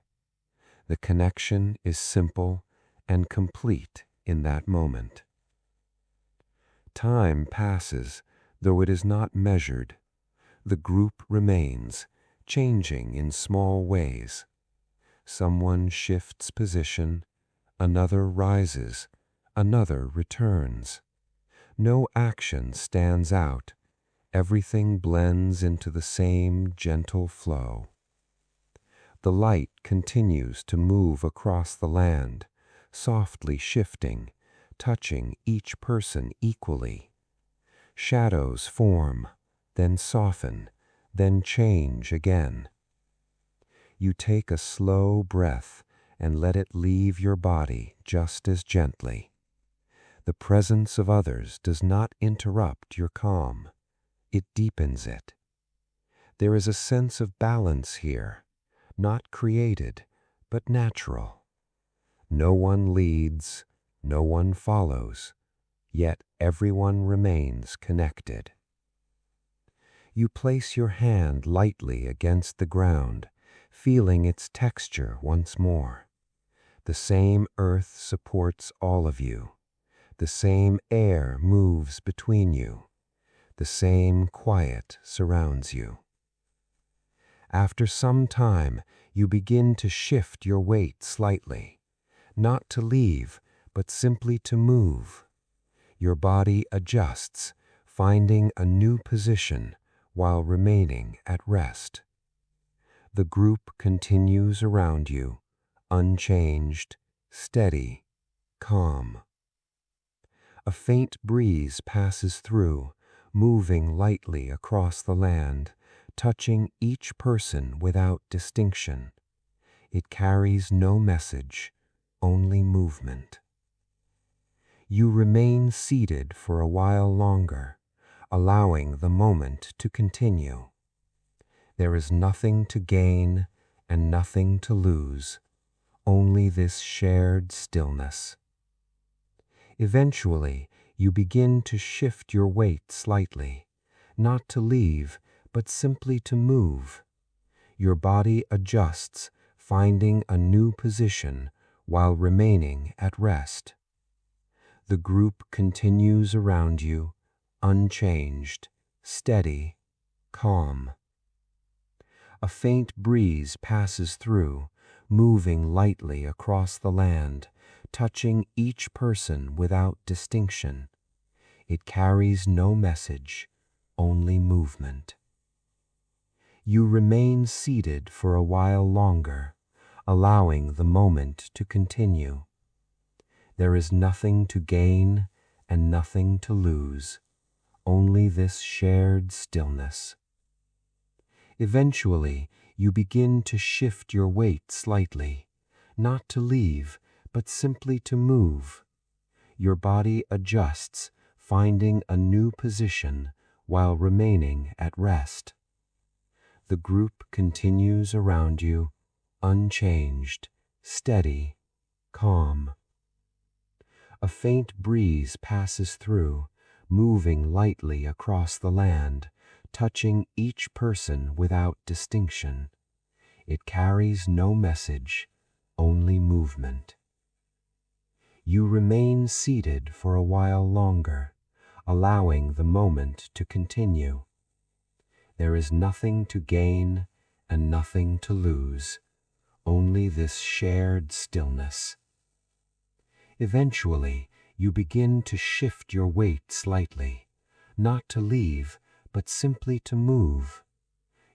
The connection is simple and complete in that moment. Time passes, though it is not measured. The group remains, changing in small ways. Someone shifts position, another rises, another returns. No action stands out. Everything blends into the same gentle flow. The light continues to move across the land, softly shifting, touching each person equally. Shadows form, then soften, then change again. You take a slow breath and let it leave your body just as gently. The presence of others does not interrupt your calm. It deepens it. There is a sense of balance here, not created, but natural. No one leads, no one follows, yet everyone remains connected. You place your hand lightly against the ground, feeling its texture once more. The same earth supports all of you. The same air moves between you. The same quiet surrounds you. After some time, you begin to shift your weight slightly, not to leave, but simply to move. Your body adjusts, finding a new position while remaining at rest. The group continues around you, unchanged, steady, calm. A faint breeze passes through, moving lightly across the land, touching each person without distinction. It carries no message, only movement. You remain seated for a while longer, allowing the moment to continue. There is nothing to gain and nothing to lose, only this shared stillness. Eventually, you begin to shift your weight slightly, not to leave, but simply to move. Your body adjusts, finding a new position while remaining at rest. The group continues around you, unchanged, steady, calm. A faint breeze passes through, moving lightly across the land, touching each person without distinction. It carries no message, only movement. You remain seated for a while longer, allowing the moment to continue. There is nothing to gain and nothing to lose, only this shared stillness. Eventually, you begin to shift your weight slightly, not to leave, but simply to move. Your body adjusts, finding a new position while remaining at rest. The group continues around you, unchanged, steady, calm. A faint breeze passes through, moving lightly across the land, touching each person without distinction. It carries no message, only movement. You remain seated for a while longer, allowing the moment to continue. There is nothing to gain and nothing to lose, only this shared stillness. Eventually, you begin to shift your weight slightly, not to leave, but simply to move.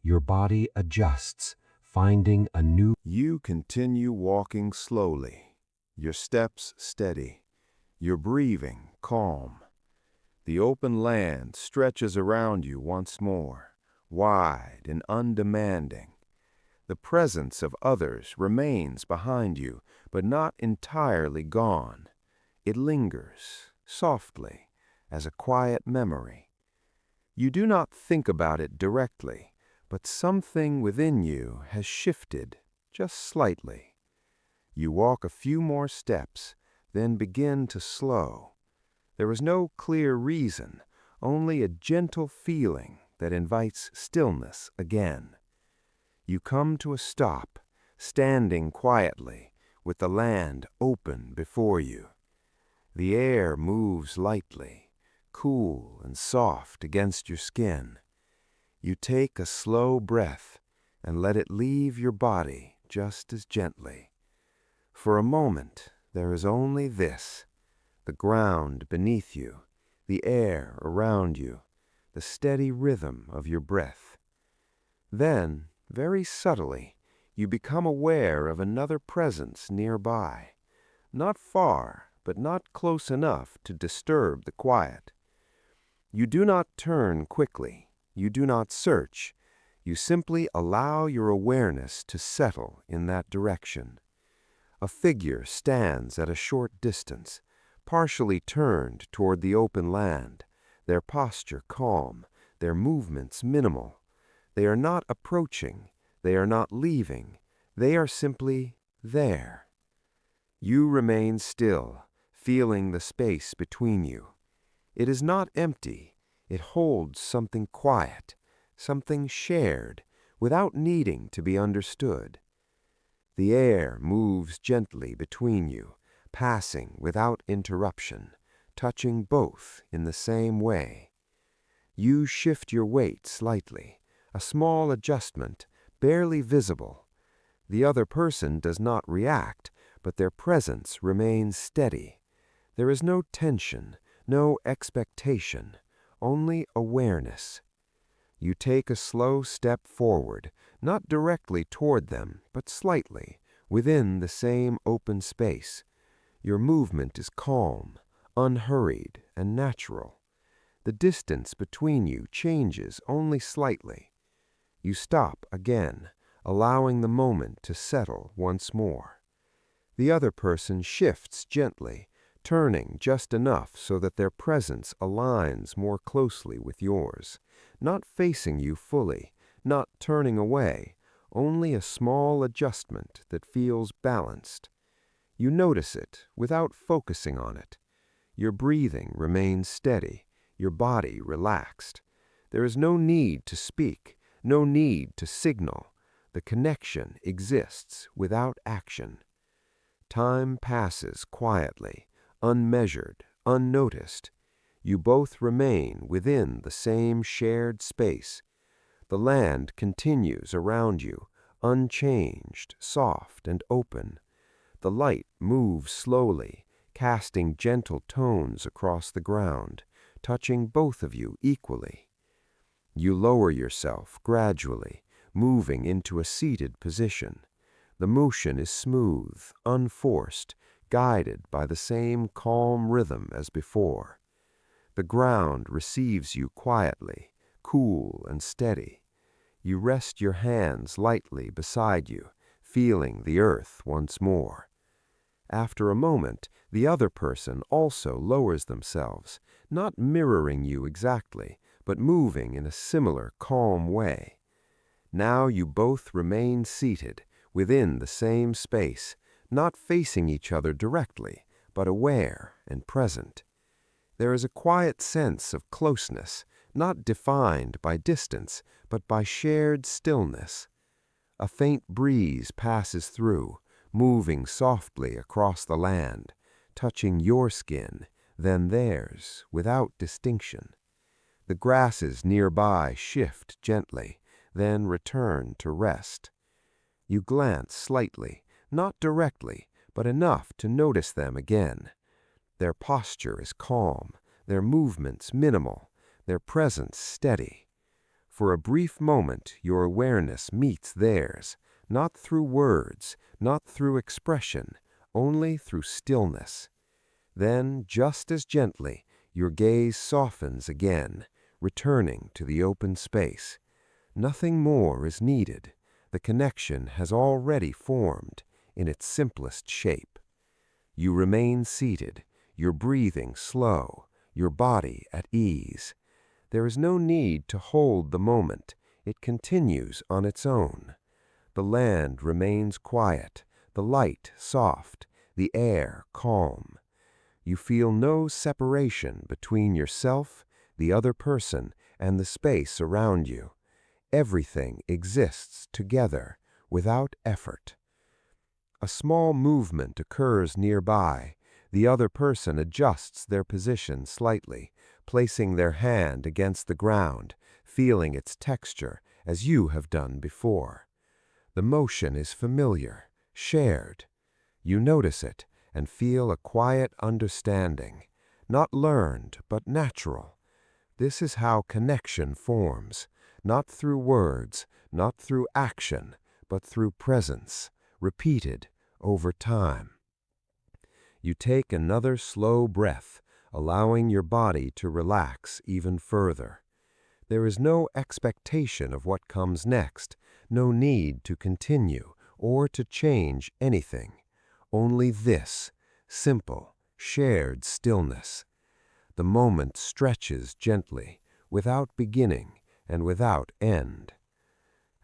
Your body adjusts, finding a new... You continue walking slowly, your steps steady, your breathing calm. The open land stretches around you once more, wide and undemanding. The presence of others remains behind you, but not entirely gone. It lingers, softly, as a quiet memory. You do not think about it directly, but something within you has shifted, just slightly. You walk a few more steps, then begin to slow. There is no clear reason, only a gentle feeling that invites stillness again. You come to a stop, standing quietly, with the land open before you. The air moves lightly, cool and soft against your skin. You take a slow breath and let it leave your body just as gently. For a moment, there is only this: the ground beneath you, the air around you, the steady rhythm of your breath. Then, very subtly, you become aware of another presence nearby, not far, but not close enough to disturb the quiet. You do not turn quickly, you do not search, you simply allow your awareness to settle in that direction. A figure stands at a short distance, partially turned toward the open land, their posture calm, their movements minimal. They are not approaching, they are not leaving, they are simply there. You remain still, feeling the space between you. It is not empty, it holds something quiet, something shared, without needing to be understood. The air moves gently between you, passing without interruption, touching both in the same way. You shift your weight slightly, a small adjustment, barely visible. The other person does not react, but their presence remains steady. There is no tension, no expectation, only awareness. You take a slow step forward, not directly toward them, but slightly, within the same open space. Your movement is calm, unhurried, and natural. The distance between you changes only slightly. You stop again, allowing the moment to settle once more. The other person shifts gently, turning just enough so that their presence aligns more closely with yours, not facing you fully, not turning away, only a small adjustment that feels balanced. You notice it without focusing on it. Your breathing remains steady, your body relaxed. There is no need to speak, no need to signal. The connection exists without action. Time passes quietly, unmeasured, unnoticed. You both remain within the same shared space. The land continues around you, unchanged, soft, and open. The light moves slowly, casting gentle tones across the ground, touching both of you equally. You lower yourself gradually, moving into a seated position. The motion is smooth, unforced, guided by the same calm rhythm as before. The ground receives you quietly, cool and steady. You rest your hands lightly beside you, feeling the earth once more. After a moment, the other person also lowers themselves, not mirroring you exactly, but moving in a similar calm way. Now you both remain seated, within the same space, not facing each other directly, but aware and present. There is a quiet sense of closeness, not defined by distance, but by shared stillness. A faint breeze passes through, moving softly across the land, touching your skin, then theirs, without distinction. The grasses nearby shift gently, then return to rest. You glance slightly, not directly, but enough to notice them again. Their posture is calm, their movements minimal, their presence steady. For a brief moment, your awareness meets theirs, not through words, not through expression, only through stillness. Then, just as gently, your gaze softens again, returning to the open space. Nothing more is needed. The connection has already formed in its simplest shape. You remain seated, your breathing slow, your body at ease. There is no need to hold the moment. It continues on its own. The land remains quiet, the light soft, the air calm. You feel no separation between yourself, the other person, and the space around you. Everything exists together, without effort. A small movement occurs nearby. The other person adjusts their position slightly, placing their hand against the ground, feeling its texture as you have done before. The motion is familiar, shared. You notice it and feel a quiet understanding, not learned but natural. This is how connection forms, not through words, not through action, but through presence, repeated over time. You take another slow breath, allowing your body to relax even further. There is no expectation of what comes next, no need to continue or to change anything. Only this, simple, shared stillness. The moment stretches gently, without beginning and without end.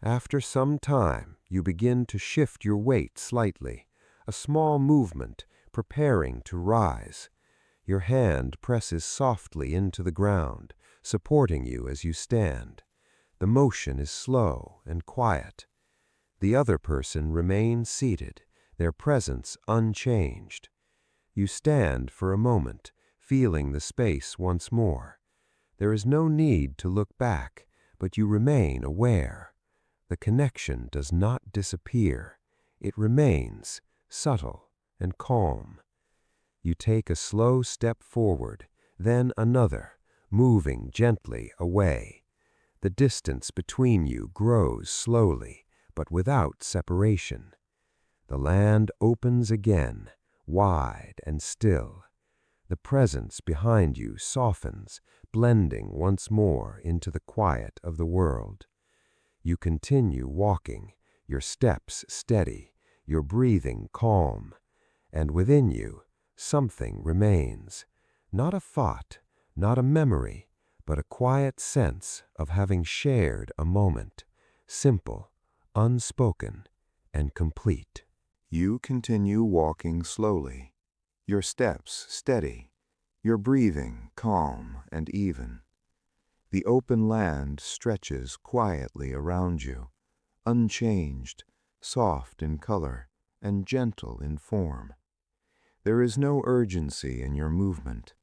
After some time, you begin to shift your weight slightly, a small movement, preparing to rise. Your hand presses softly into the ground, supporting you as you stand. The motion is slow and quiet. The other person remains seated, their presence unchanged. You stand for a moment, feeling the space once more. There is no need to look back, but you remain aware. The connection does not disappear. It remains subtle and calm. You take a slow step forward, then another, moving gently away. The distance between you grows slowly, but without separation. The land opens again, wide and still. The presence behind you softens, blending once more into the quiet of the world. You continue walking, your steps steady, your breathing calm, and within you, something remains. Not a thought, not a memory, but a quiet sense of having shared a moment, simple, unspoken, and complete. You continue walking slowly, your steps steady, your breathing calm and even. The open land stretches quietly around you, unchanged, soft in color, and gentle in form. There is no urgency in your movement,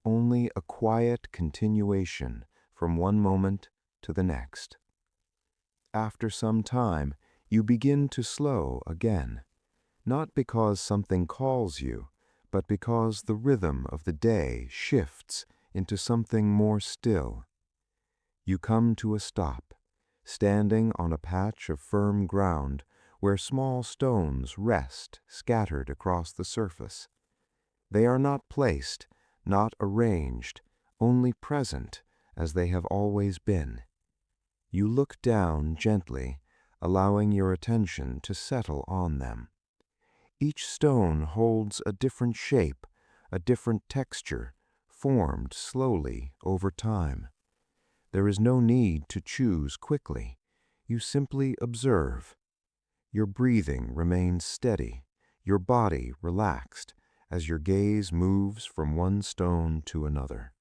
only a quiet continuation from one moment to the next. After some time, you begin to slow again, not because something calls you, but because the rhythm of the day shifts into something more still. You come to a stop, standing on a patch of firm ground where small stones rest scattered across the surface. They are not placed, not arranged, only present as they have always been. You look down gently, allowing your attention to settle on them. Each stone holds a different shape, a different texture, formed slowly over time. There is no need to choose quickly. You simply observe. Your breathing remains steady, your body relaxed, as your gaze moves from one stone to another.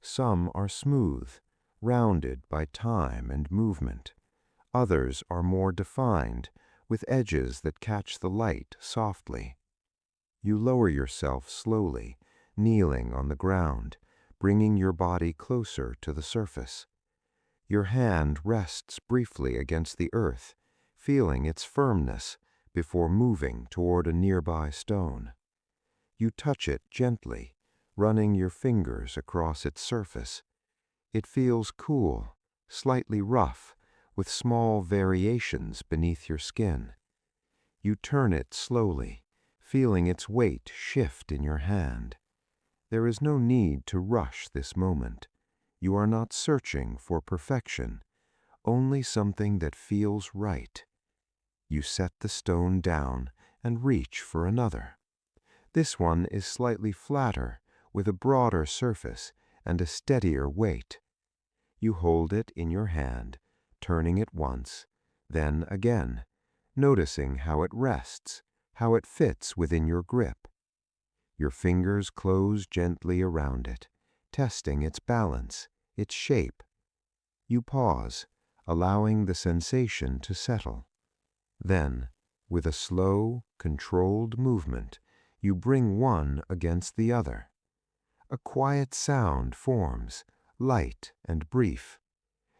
Some are smooth, rounded by time and movement. Others are more defined, with edges that catch the light softly. You lower yourself slowly, kneeling on the ground, bringing your body closer to the surface. Your hand rests briefly against the earth, feeling its firmness before moving toward a nearby stone. You touch it gently, running your fingers across its surface. It feels cool, slightly rough, with small variations beneath your skin. You turn it slowly, feeling its weight shift in your hand. There is no need to rush this moment. You are not searching for perfection, only something that feels right. You set the stone down and reach for another. This one is slightly flatter, with a broader surface and a steadier weight. You hold it in your hand, turning it once, then again, noticing how it rests, how it fits within your grip. Your fingers close gently around it, testing its balance, its shape. You pause, allowing the sensation to settle. Then, with a slow, controlled movement, you bring one against the other. A quiet sound forms, light and brief.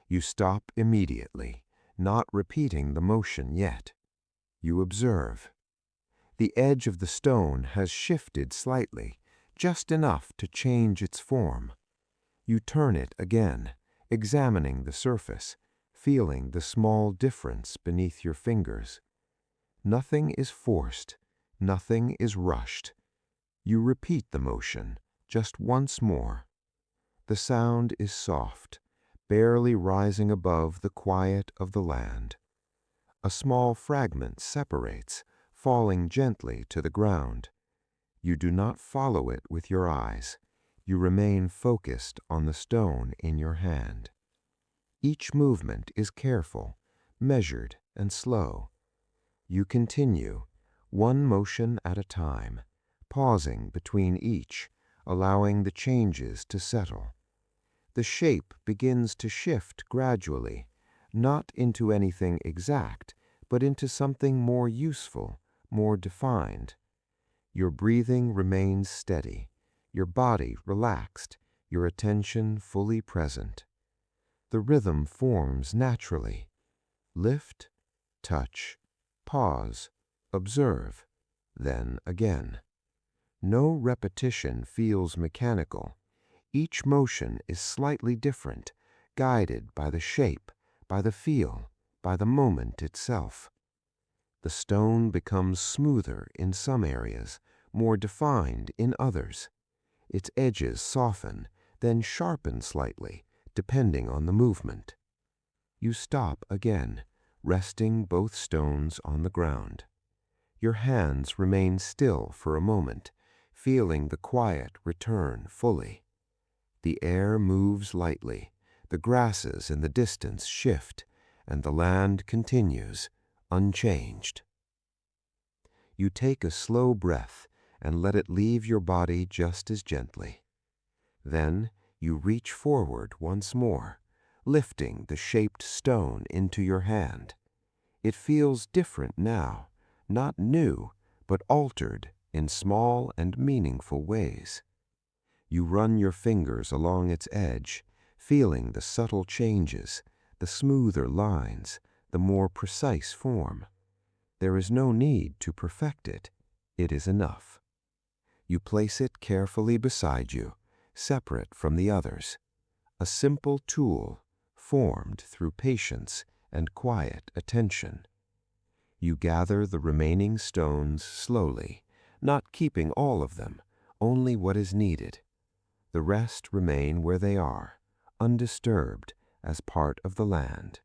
You stop immediately, not repeating the motion yet. You observe. The edge of the stone has shifted slightly, just enough to change its form. You turn it again, examining the surface, feeling the small difference beneath your fingers. Nothing is forced, nothing is rushed. You repeat the motion, just once more. The sound is soft, barely rising above the quiet of the land. A small fragment separates, falling gently to the ground. You do not follow it with your eyes. You remain focused on the stone in your hand. Each movement is careful, measured, and slow. You continue, one motion at a time, pausing between each, allowing the changes to settle. The shape begins to shift gradually, not into anything exact, but into something more useful, more defined. Your breathing remains steady, your body relaxed, your attention fully present. The rhythm forms naturally. Lift, touch, pause, observe, then again. No repetition feels mechanical. Each motion is slightly different, guided by the shape, by the feel, by the moment itself. The stone becomes smoother in some areas, more defined in others. Its edges soften, then sharpen slightly, depending on the movement. You stop again, resting both stones on the ground. Your hands remain still for a moment, feeling the quiet return fully. The air moves lightly, the grasses in the distance shift, and the land continues, unchanged. You take a slow breath and let it leave your body just as gently. Then you reach forward once more, lifting the shaped stone into your hand. It feels different now, not new, but altered in small and meaningful ways. You run your fingers along its edge, feeling the subtle changes, the smoother lines, the more precise form. There is no need to perfect it. It is enough. You place it carefully beside you, separate from the others. A simple tool, formed through patience and quiet attention. You gather the remaining stones slowly, not keeping all of them, only what is needed. The rest remain where they are, undisturbed as part of the land.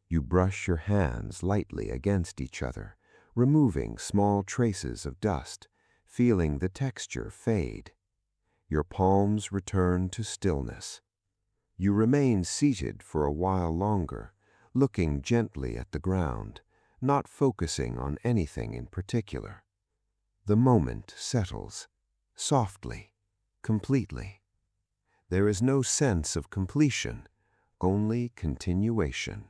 You brush your hands lightly against each other, removing small traces of dust, feeling the texture fade. Your palms return to stillness. You remain seated for a while longer, looking gently at the ground, not focusing on anything in particular. The moment settles, softly, completely. There is no sense of completion, only continuation.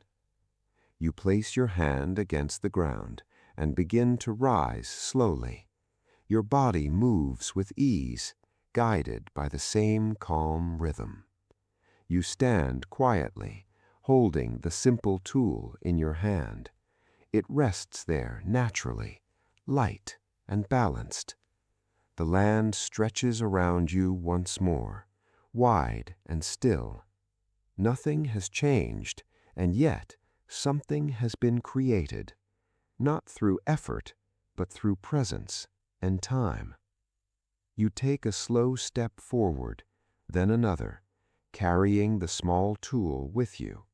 You place your hand against the ground and begin to rise slowly. Your body moves with ease, guided by the same calm rhythm. You stand quietly, holding the simple tool in your hand. It rests there naturally, light and balanced. The land stretches around you once more, wide and still. Nothing has changed, and yet something has been created, not through effort, but through presence and time. You take a slow step forward, then another, carrying the small tool with you.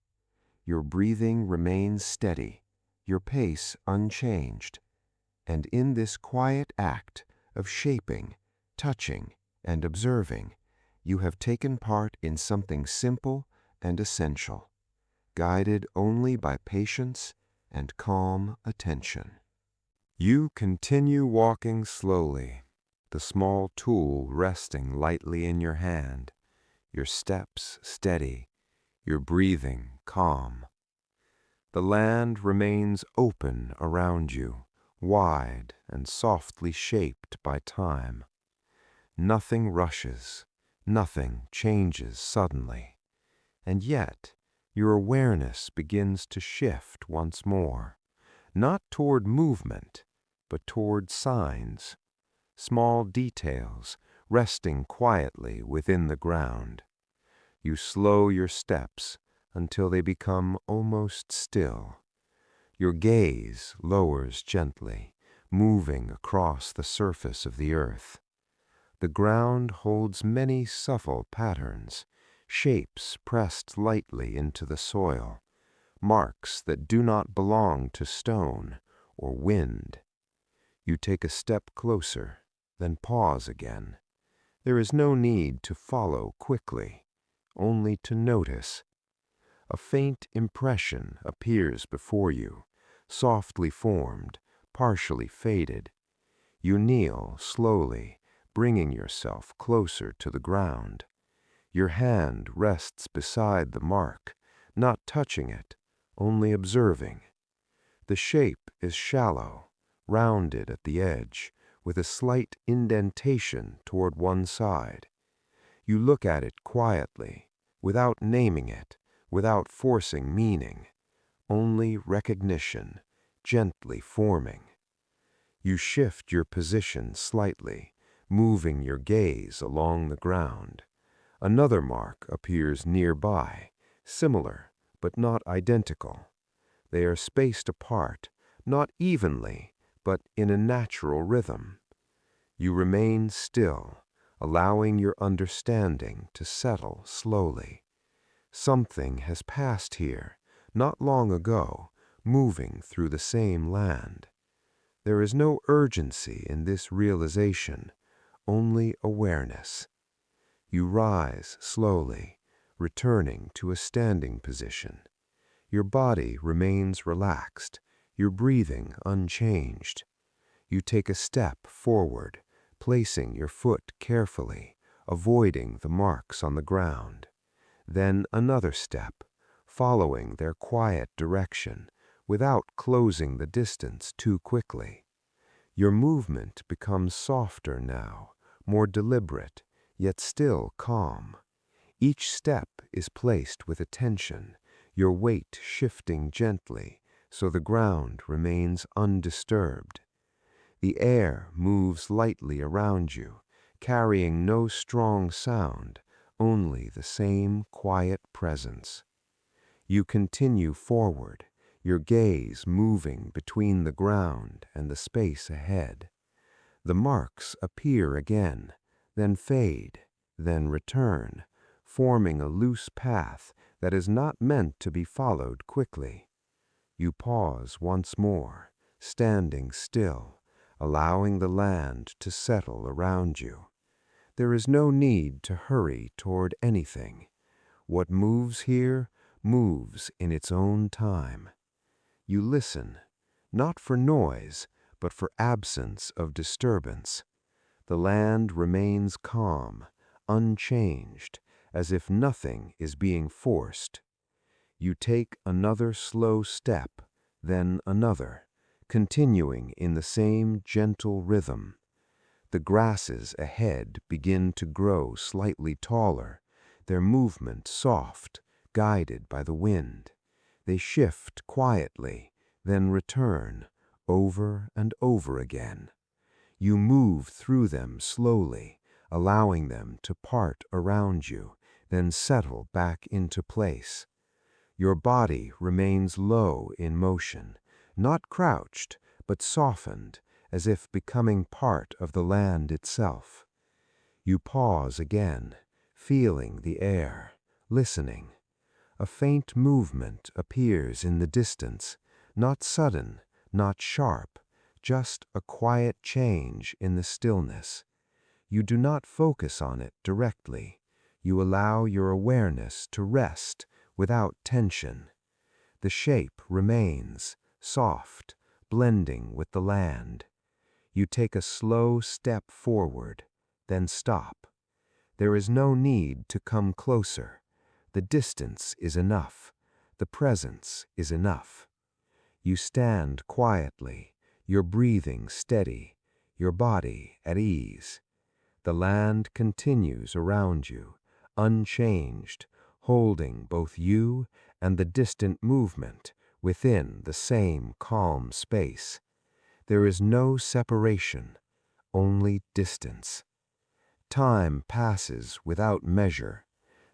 Your breathing remains steady, your pace unchanged, and in this quiet act of shaping, touching, and observing, you have taken part in something simple and essential, guided only by patience and calm attention. You continue walking slowly, the small tool resting lightly in your hand, your steps steady, your breathing calm. The land remains open around you, wide and softly shaped by time. Nothing rushes, nothing changes suddenly, and yet your awareness begins to shift once more, not toward movement, but toward signs, small details resting quietly within the ground. You slow your steps until they become almost still. Your gaze lowers gently, moving across the surface of the earth. The ground holds many subtle patterns, shapes pressed lightly into the soil, marks that do not belong to stone or wind. You take a step closer, then pause again. There is no need to follow quickly, only to notice. A faint impression appears before you, softly formed, partially faded. You kneel slowly, bringing yourself closer to the ground. Your hand rests beside the mark, not touching it, only observing. The shape is shallow, rounded at the edge, with a slight indentation toward one side. You look at it quietly, without naming it, without forcing meaning, only recognition, gently forming. You shift your position slightly, moving your gaze along the ground. Another mark appears nearby, similar, but not identical. They are spaced apart, not evenly, but in a natural rhythm. You remain still, allowing your understanding to settle slowly. Something has passed here, not long ago, moving through the same land. There is no urgency in this realization, only awareness. You rise slowly, returning to a standing position. Your body remains relaxed, your breathing unchanged. You take a step forward, placing your foot carefully, avoiding the marks on the ground. Then another step, following their quiet direction, without closing the distance too quickly. Your movement becomes softer now, more deliberate, yet still calm. Each step is placed with attention, your weight shifting gently, so the ground remains undisturbed. The air moves lightly around you, carrying no strong sound, only the same quiet presence. You continue forward, your gaze moving between the ground and the space ahead. The marks appear again, then fade, then return, forming a loose path that is not meant to be followed quickly. You pause once more, standing still, allowing the land to settle around you. There is no need to hurry toward anything. What moves here moves in its own time. You listen, not for noise, but for absence of disturbance. The land remains calm, unchanged, as if nothing is being forced. You take another slow step, then another, continuing in the same gentle rhythm. The grasses ahead begin to grow slightly taller, their movement soft, guided by the wind. They shift quietly, then return, over and over again. You move through them slowly, allowing them to part around you, then settle back into place. Your body remains low in motion, not crouched, but softened, as if becoming part of the land itself. You pause again, feeling the air, listening. A faint movement appears in the distance, not sudden, not sharp, just a quiet change in the stillness. You do not focus on it directly. You allow your awareness to rest without tension. The shape remains, soft, blending with the land. You take a slow step forward, then stop. There is no need to come closer. The distance is enough. The presence is enough. You stand quietly, your breathing steady, your body at ease. The land continues around you, unchanged, holding both you and the distant movement within the same calm space. There is no separation, only distance. Time passes without measure.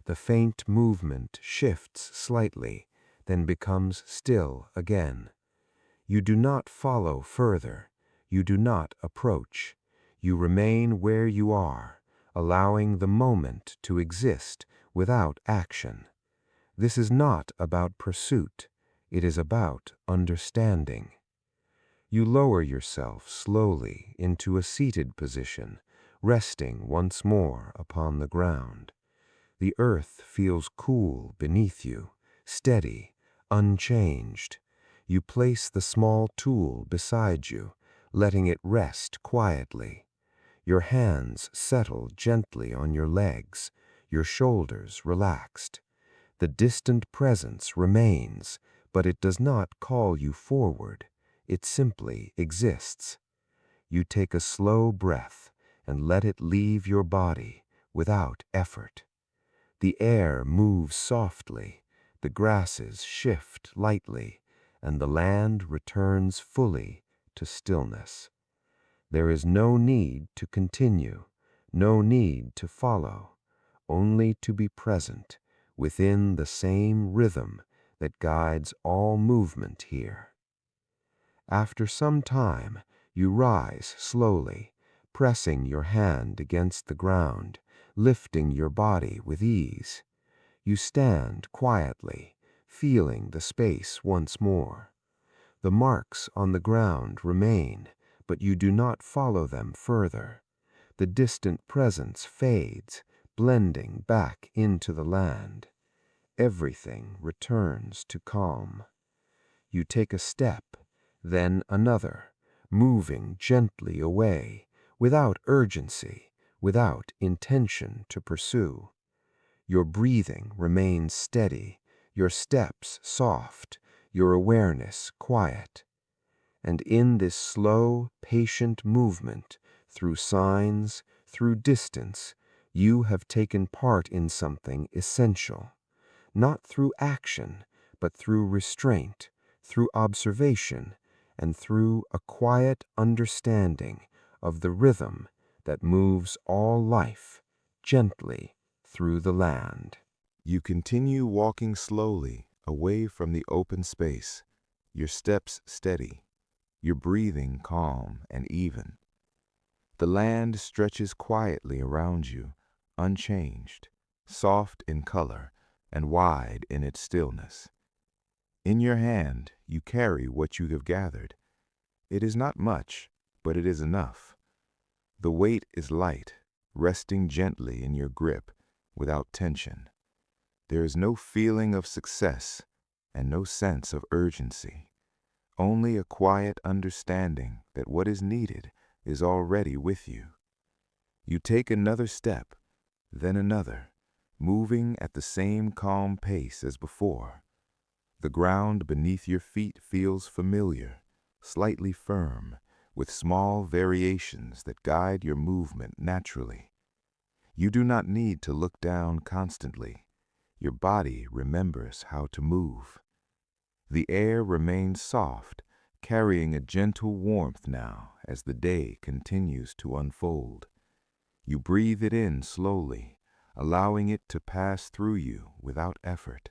The faint movement shifts slightly, then becomes still again. You do not follow further. You do not approach. You remain where you are, allowing the moment to exist without action. This is not about pursuit. It is about understanding. You lower yourself slowly into a seated position, resting once more upon the ground. The earth feels cool beneath you, steady, unchanged. You place the small tool beside you, letting it rest quietly. Your hands settle gently on your legs, your shoulders relaxed. The distant presence remains, but it does not call you forward. It simply exists. You take a slow breath and let it leave your body without effort. The air moves softly, the grasses shift lightly, and the land returns fully to stillness. There is no need to continue, no need to follow, only to be present within the same rhythm that guides all movement here. After some time, you rise slowly, pressing your hand against the ground, lifting your body with ease. You stand quietly, feeling the space once more. The marks on the ground remain, but you do not follow them further. The distant presence fades, blending back into the land. Everything returns to calm. You take a step, then another, moving gently away, without urgency, without intention to pursue. Your breathing remains steady, your steps soft, your awareness quiet. And in this slow, patient movement, through signs, through distance, you have taken part in something essential, not through action, but through restraint, through observation, and through a quiet understanding of the rhythm that moves all life gently through the land. You continue walking slowly away from the open space, your steps steady, your breathing calm and even. The land stretches quietly around you, unchanged, soft in color and wide in its stillness. In your hand, you carry what you have gathered. It is not much, but it is enough. The weight is light, resting gently in your grip without tension. There is no feeling of success and no sense of urgency. Only a quiet understanding that what is needed is already with you. You take another step, then another, moving at the same calm pace as before. The ground beneath your feet feels familiar, slightly firm, with small variations that guide your movement naturally. You do not need to look down constantly. Your body remembers how to move. The air remains soft, carrying a gentle warmth now as the day continues to unfold. You breathe it in slowly, allowing it to pass through you without effort.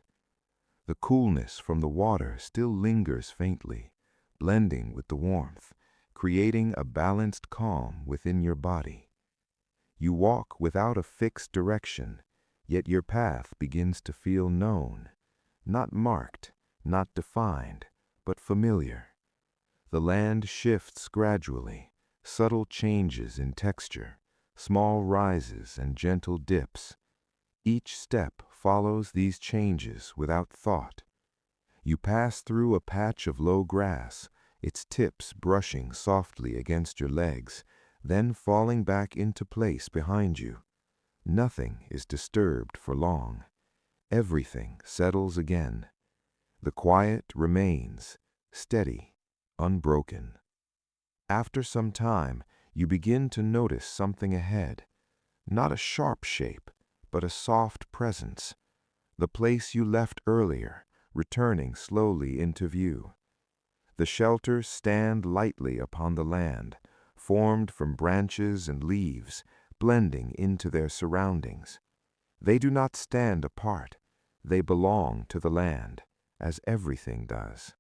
The coolness from the water still lingers faintly, blending with the warmth, creating a balanced calm within your body. You walk without a fixed direction, yet your path begins to feel known, not marked, not defined, but familiar. The land shifts gradually, subtle changes in texture, small rises and gentle dips. Each step follows these changes without thought. You pass through a patch of low grass, its tips brushing softly against your legs, then falling back into place behind you. Nothing is disturbed for long. Everything settles again. The quiet remains, steady, unbroken. After some time, you begin to notice something ahead. Not a sharp shape, but a soft presence. The place you left earlier, returning slowly into view. The shelters stand lightly upon the land, formed from branches and leaves, blending into their surroundings. They do not stand apart. They belong to the land, as everything does.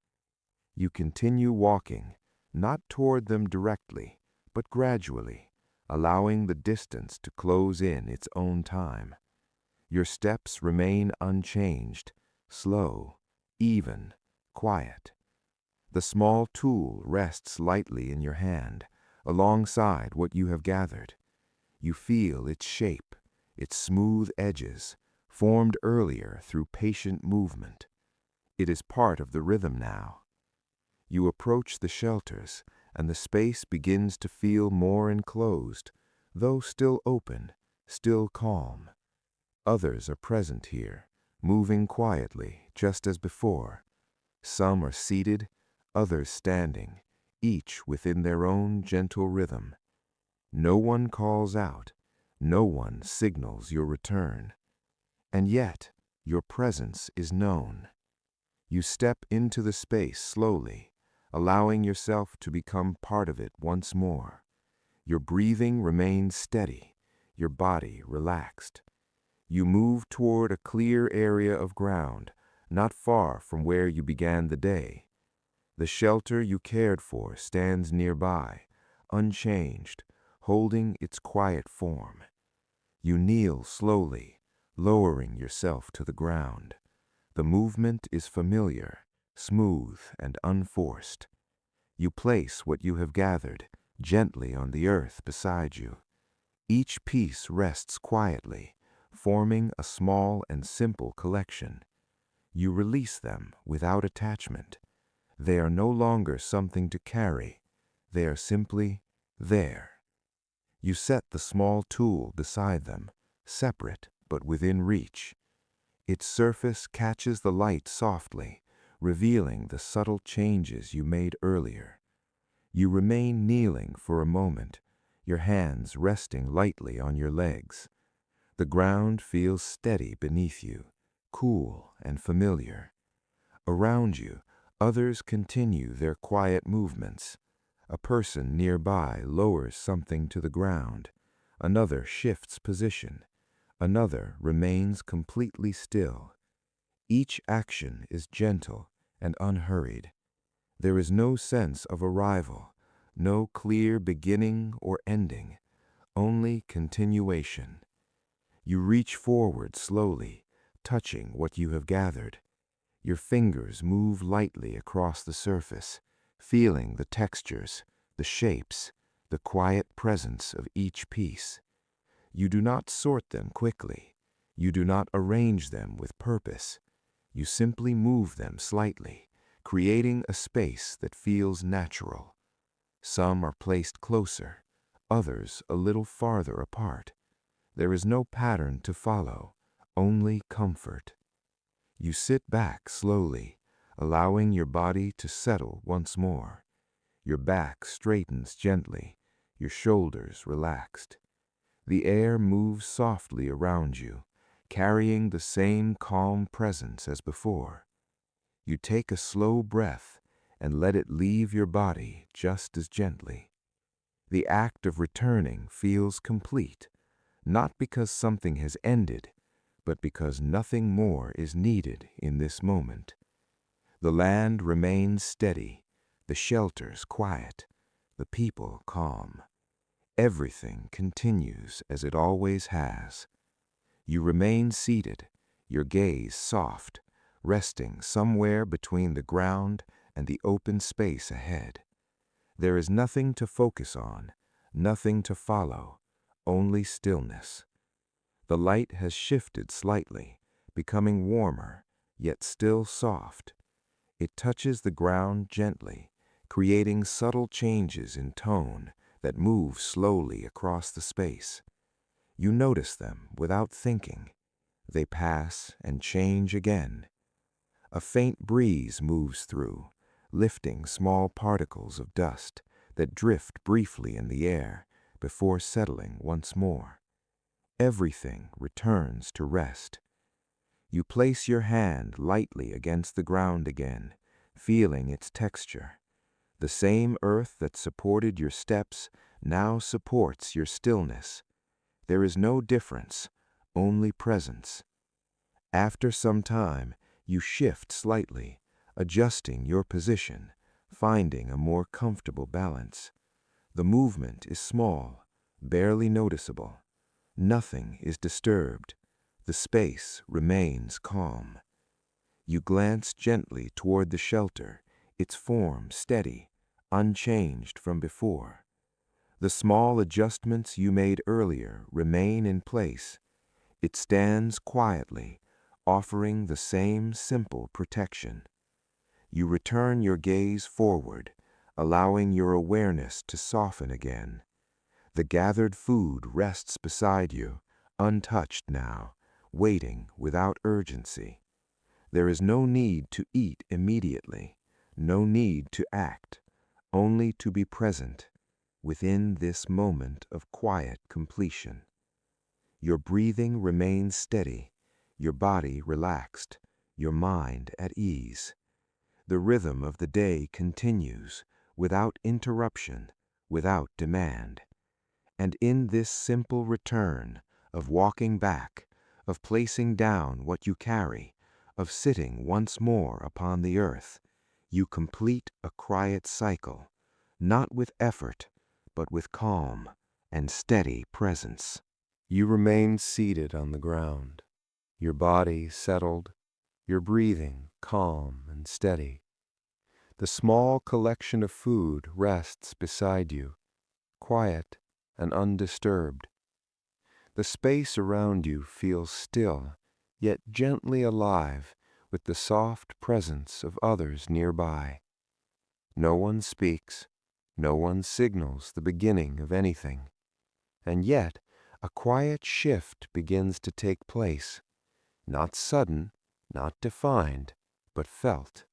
You continue walking, not toward them directly, but gradually, allowing the distance to close in its own time. Your steps remain unchanged, slow, even, quiet. The small tool rests lightly in your hand, alongside what you have gathered. You feel its shape, its smooth edges, formed earlier through patient movement. It is part of the rhythm now. You approach the shelters, and the space begins to feel more enclosed, though still open, still calm. Others are present here, moving quietly, just as before. Some are seated, others standing, each within their own gentle rhythm. No one calls out, no one signals your return, and yet your presence is known. You step into the space slowly, allowing yourself to become part of it once more. Your breathing remains steady, your body relaxed. You move toward a clear area of ground, not far from where you began the day. The shelter you cared for stands nearby, unchanged, holding its quiet form. You kneel slowly, lowering yourself to the ground. The movement is familiar, smooth and unforced. You place what you have gathered gently on the earth beside you. Each piece rests quietly, forming a small and simple collection. You release them without attachment. They are no longer something to carry. They are simply there. You set the small tool beside them, separate but within reach. Its surface catches the light softly, revealing the subtle changes you made earlier. You remain kneeling for a moment, your hands resting lightly on your legs. The ground feels steady beneath you, cool and familiar. Around you, others continue their quiet movements. A person nearby lowers something to the ground. Another shifts position. Another remains completely still. Each action is gentle and unhurried. There is no sense of arrival, no clear beginning or ending, only continuation. You reach forward slowly, touching what you have gathered. Your fingers move lightly across the surface, feeling the textures, the shapes, the quiet presence of each piece. You do not sort them quickly. You do not arrange them with purpose. You simply move them slightly, creating a space that feels natural. Some are placed closer, others a little farther apart. There is no pattern to follow, only comfort. You sit back slowly, allowing your body to settle once more. Your back straightens gently, your shoulders relaxed. The air moves softly around you, carrying the same calm presence as before. You take a slow breath and let it leave your body just as gently. The act of returning feels complete, not because something has ended, but because nothing more is needed in this moment. The land remains steady, the shelters quiet, the people calm. Everything continues as it always has. You remain seated, your gaze soft, resting somewhere between the ground and the open space ahead. There is nothing to focus on, nothing to follow, only stillness. The light has shifted slightly, becoming warmer, yet still soft. It touches the ground gently, creating subtle changes in tone that move slowly across the space. You notice them without thinking. They pass and change again. A faint breeze moves through, lifting small particles of dust that drift briefly in the air before settling once more. Everything returns to rest. You place your hand lightly against the ground again, feeling its texture. The same earth that supported your steps now supports your stillness. There is no difference, only presence. After some time, you shift slightly, adjusting your position, finding a more comfortable balance. The movement is small, barely noticeable. Nothing is disturbed. The space remains calm. You glance gently toward the shelter, its form steady, unchanged from before. The small adjustments you made earlier remain in place. It stands quietly, offering the same simple protection. You return your gaze forward, allowing your awareness to soften again. The gathered food rests beside you, untouched now, waiting without urgency. There is no need to eat immediately, no need to act. only to be present within this moment of quiet completion. Your breathing remains steady, your body relaxed, your mind at ease. The rhythm of the day continues without interruption, without demand. And in this simple return of walking back, of placing down what you carry, of sitting once more upon the earth, you complete a quiet cycle, not with effort, but with calm and steady presence. You remain seated on the ground, your body settled, your breathing calm and steady. The small collection of food rests beside you, quiet and undisturbed. The space around you feels still, yet gently alive with the soft presence of others nearby. No one speaks, no one signals the beginning of anything. And yet, a quiet shift begins to take place, not sudden, not defined, but felt.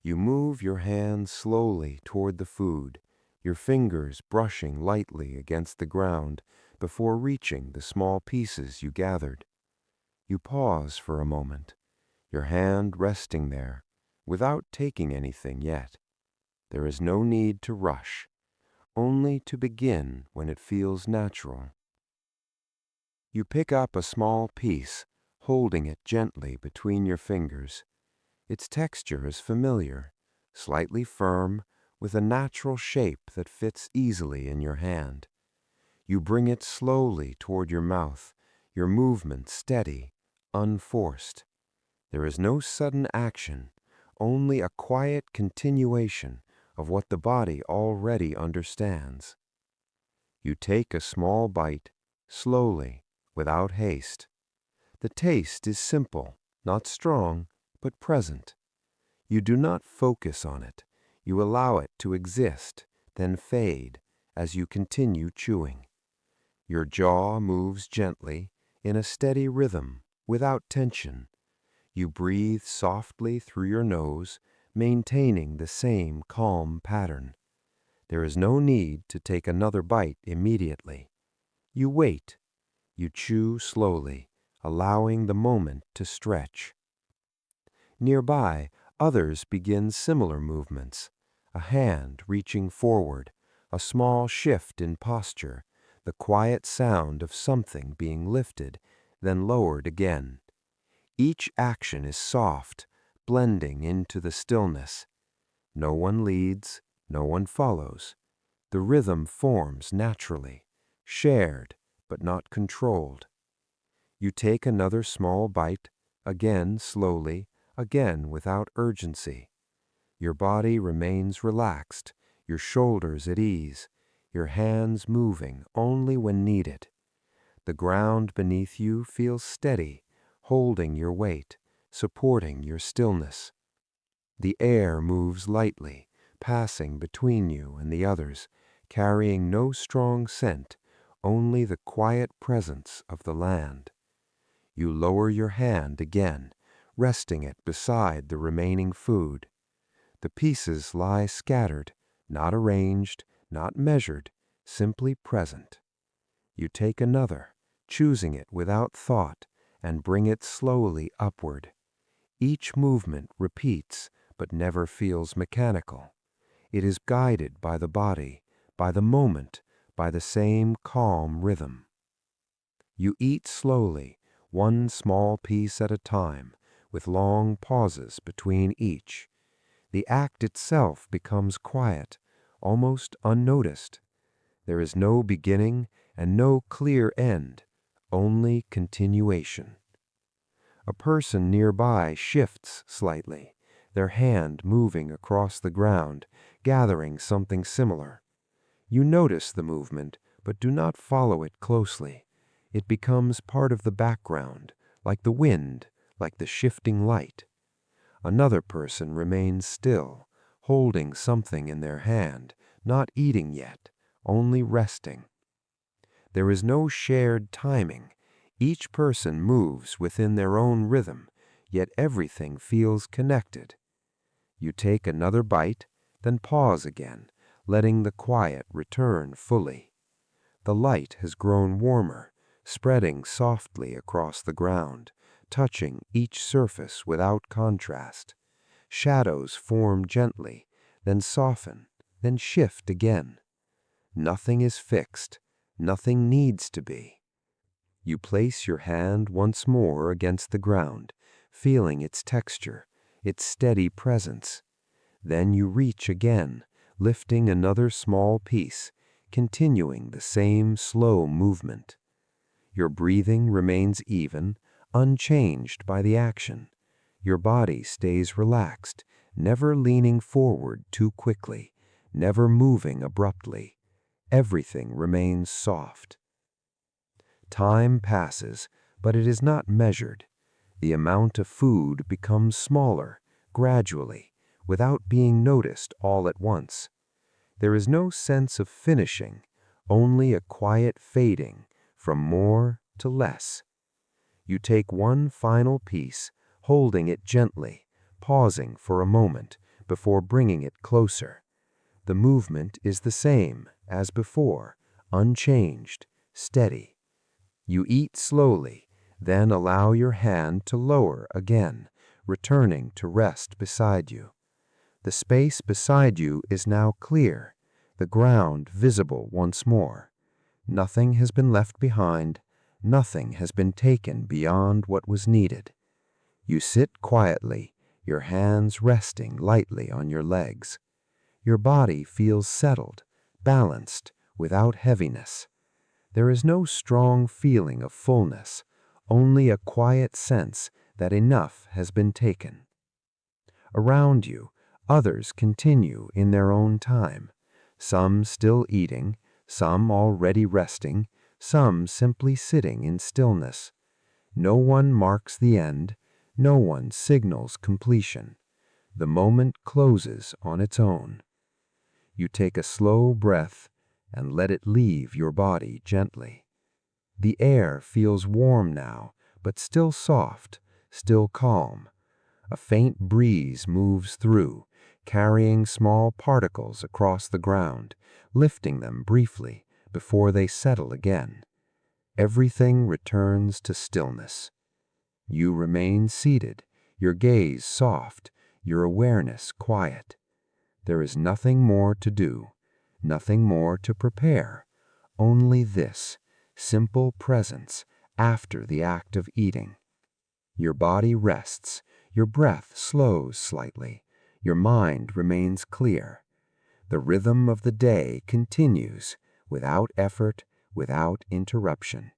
You move your hands slowly toward the food, your fingers brushing lightly against the ground before reaching the small pieces you gathered. You pause for a moment, your hand resting there, without taking anything yet. There is no need to rush, only to begin when it feels natural. You pick up a small piece, holding it gently between your fingers. Its texture is familiar, slightly firm, with a natural shape that fits easily in your hand. You bring it slowly toward your mouth, your movement steady, unforced. There is no sudden action, only a quiet continuation of what the body already understands. You take a small bite, slowly, without haste. The taste is simple, not strong, but present. You do not focus on it. You allow it to exist, then fade as you continue chewing. Your jaw moves gently, in a steady rhythm, without tension. You breathe softly through your nose, maintaining the same calm pattern. There is no need to take another bite immediately. You wait. You chew slowly, allowing the moment to stretch. Nearby, others begin similar movements, a hand reaching forward, a small shift in posture, the quiet sound of something being lifted, then lowered again. Each action is soft, blending into the stillness. No one leads, no one follows. The rhythm forms naturally, shared but not controlled. You take another small bite, again slowly, again without urgency. Your body remains relaxed, your shoulders at ease, your hands moving only when needed. The ground beneath you feels steady, holding your weight, supporting your stillness. The air moves lightly, passing between you and the others, carrying no strong scent, only the quiet presence of the land. You lower your hand again, resting it beside the remaining food. The pieces lie scattered, not arranged, not measured, simply present. You take another, choosing it without thought, and bring it slowly upward. Each movement repeats, but never feels mechanical. It is guided by the body, by the moment, by the same calm rhythm. You eat slowly, one small piece at a time, with long pauses between each. The act itself becomes quiet, almost unnoticed. There is no beginning and no clear end, only continuation. A person nearby shifts slightly, their hand moving across the ground, gathering something similar. You notice the movement, but do not follow it closely. It becomes part of the background, like the wind, like the shifting light. Another person remains still, holding something in their hand, not eating yet, only resting. There is no shared timing. Each person moves within their own rhythm, yet everything feels connected. You take another bite, Then pause again, letting the quiet return fully. The light has grown warmer, spreading softly across the ground, touching each surface without contrast. Shadows form gently, then soften, then shift again. Nothing is fixed, nothing needs to be. You place your hand once more against the ground, feeling its texture, its steady presence. Then you reach again, lifting another small piece, continuing the same slow movement. Your breathing remains even, unchanged by the action. Your body stays relaxed, never leaning forward too quickly, never moving abruptly. Everything remains soft. Time passes, but it is not measured. The amount of food becomes smaller, gradually, without being noticed all at once. There is no sense of finishing, only a quiet fading from more to less. You take one final piece, holding it gently, pausing for a moment before bringing it closer. The movement is the same as before, unchanged, steady. You eat slowly, then allow your hand to lower again, returning to rest beside you. The space beside you is now clear, the ground visible once more. Nothing has been left behind, nothing has been taken beyond what was needed. You sit quietly, your hands resting lightly on your legs. Your body feels settled, balanced, without heaviness. There is no strong feeling of fullness, only a quiet sense that enough has been taken. Around you, others continue in their own time, some still eating, some already resting, some simply sitting in stillness. No one marks the end, no one signals completion. The moment closes on its own. You take a slow breath and let it leave your body gently. The air feels warm now, but still soft, still calm. A faint breeze moves through, carrying small particles across the ground, lifting them briefly before they settle again. Everything returns to stillness. You remain seated, your gaze soft, your awareness quiet. There is nothing more to do, nothing more to prepare, only this simple presence after the act of eating. Your body rests, your breath slows slightly, your mind remains clear. The rhythm of the day continues, without effort, without interruption.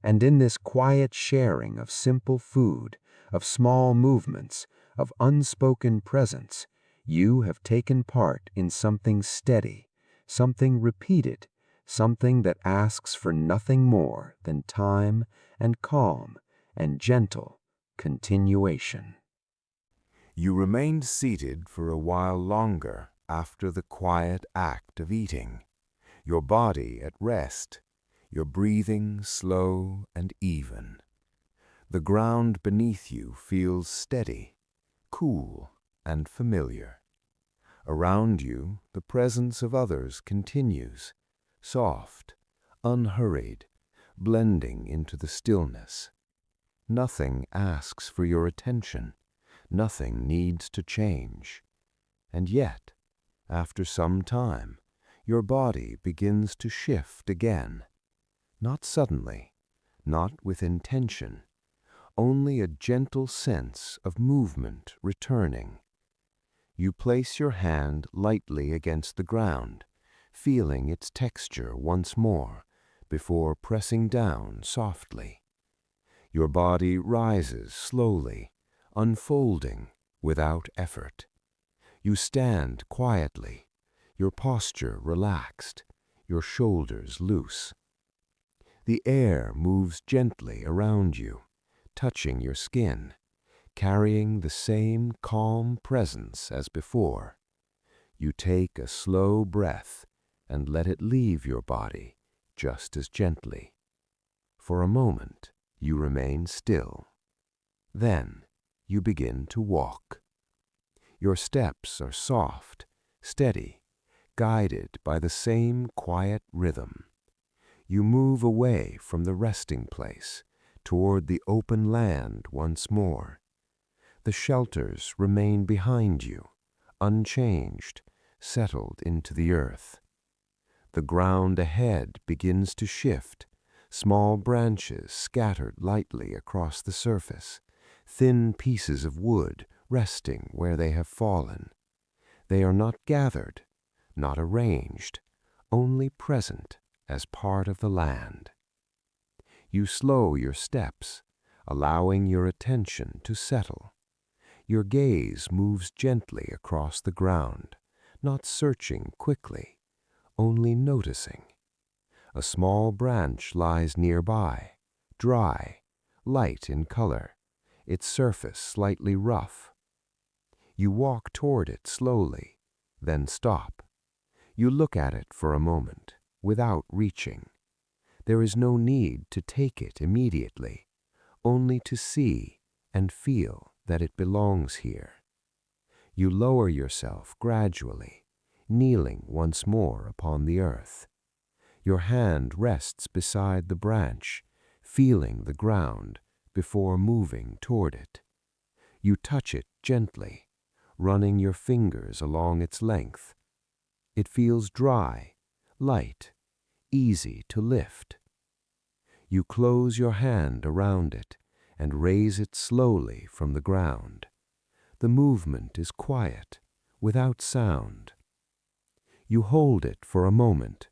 And in this quiet sharing of simple food, of small movements, of unspoken presence, you have taken part in something steady, something repeated, something that asks for nothing more than time and calm and gentle continuation. You remained seated for a while longer after the quiet act of eating, your body at rest, your breathing slow and even. The ground beneath you feels steady, cool, and familiar. Around you, the presence of others continues, soft, unhurried, blending into the stillness. Nothing asks for your attention, nothing needs to change. And yet, after some time, your body begins to shift again. Not suddenly, not with intention, only a gentle sense of movement returning. You place your hand lightly against the ground, feeling its texture once more, before pressing down softly. Your body rises slowly, unfolding without effort. You stand quietly, your posture relaxed, your shoulders loose. The air moves gently around you, touching your skin, carrying the same calm presence as before. You take a slow breath and let it leave your body just as gently. For a moment, you remain still. Then you begin to walk. Your steps are soft, steady, guided by the same quiet rhythm. You move away from the resting place, toward the open land once more. The shelters remain behind you, unchanged, settled into the earth. The ground ahead begins to shift, small branches scattered lightly across the surface, thin pieces of wood resting where they have fallen. They are not gathered, not arranged, only present as part of the land. You slow your steps, allowing your attention to settle. Your gaze moves gently across the ground, not searching quickly, only noticing. A small branch lies nearby, dry, light in color, its surface slightly rough. You walk toward it slowly, then stop. You look at it for a moment, without reaching. There is no need to take it immediately, only to see and feel that it belongs here. You lower yourself gradually, kneeling once more upon the earth. Your hand rests beside the branch, feeling the ground before moving toward it. You touch it gently, running your fingers along its length. It feels dry, light, easy to lift. You close your hand around it and raise it slowly from the ground. The movement is quiet, without sound. You hold it for a moment,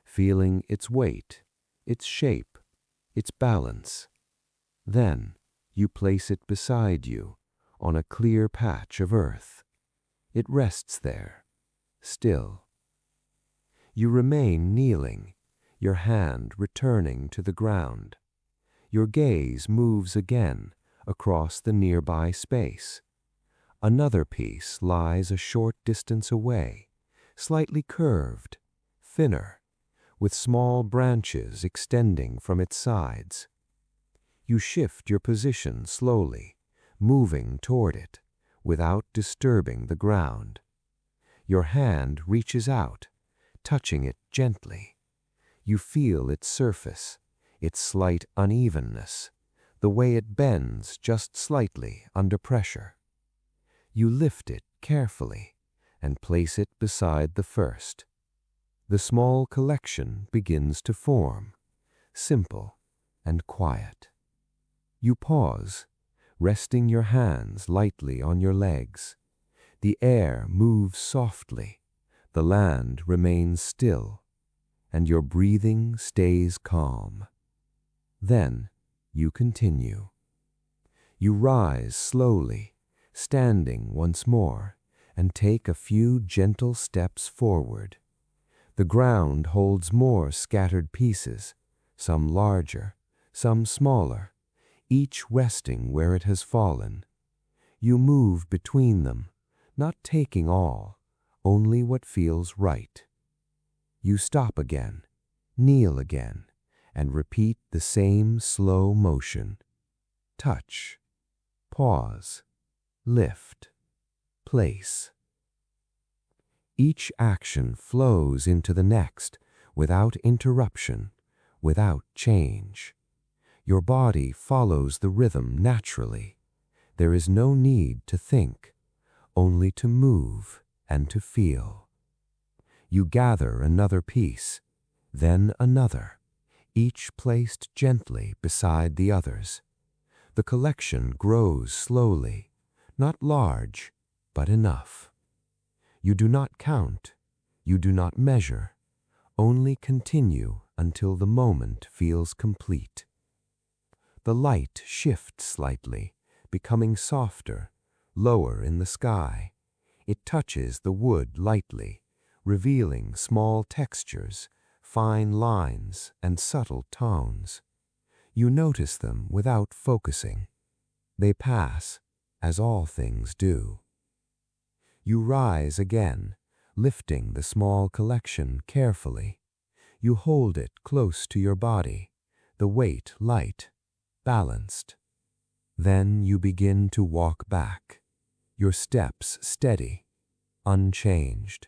feeling its weight, its shape, its balance. Then you place it beside you on a clear patch of earth. It rests there, still. You remain kneeling, your hand returning to the ground. Your gaze moves again across the nearby space. Another piece lies a short distance away, slightly curved, thinner, with small branches extending from its sides. You shift your position slowly, moving toward it, without disturbing the ground. Your hand reaches out, touching it gently. You feel its surface, its slight unevenness, the way it bends just slightly under pressure. You lift it carefully and place it beside the first. The small collection begins to form, simple and quiet. You pause, resting your hands lightly on your legs. The air moves softly, the land remains still, and your breathing stays calm. Then you continue. You rise slowly, standing once more, and take a few gentle steps forward. The ground holds more scattered pieces, some larger, some smaller, each resting where it has fallen. You move between them, not taking all, only what feels right. You stop again, kneel again, and repeat the same slow motion. Touch, pause, lift, place. Each action flows into the next without interruption, without change. Your body follows the rhythm naturally. There is no need to think, only to move and to feel. You gather another piece, then another, each placed gently beside the others. The collection grows slowly, not large, but enough. You do not count, you do not measure, only continue until the moment feels complete. The light shifts slightly, becoming softer, lower in the sky. It touches the wood lightly, revealing small textures, fine lines, and subtle tones. You notice them without focusing. They pass, as all things do. You rise again, lifting the small collection carefully. You hold it close to your body, the weight light, balanced. Then you begin to walk back, your steps steady, unchanged.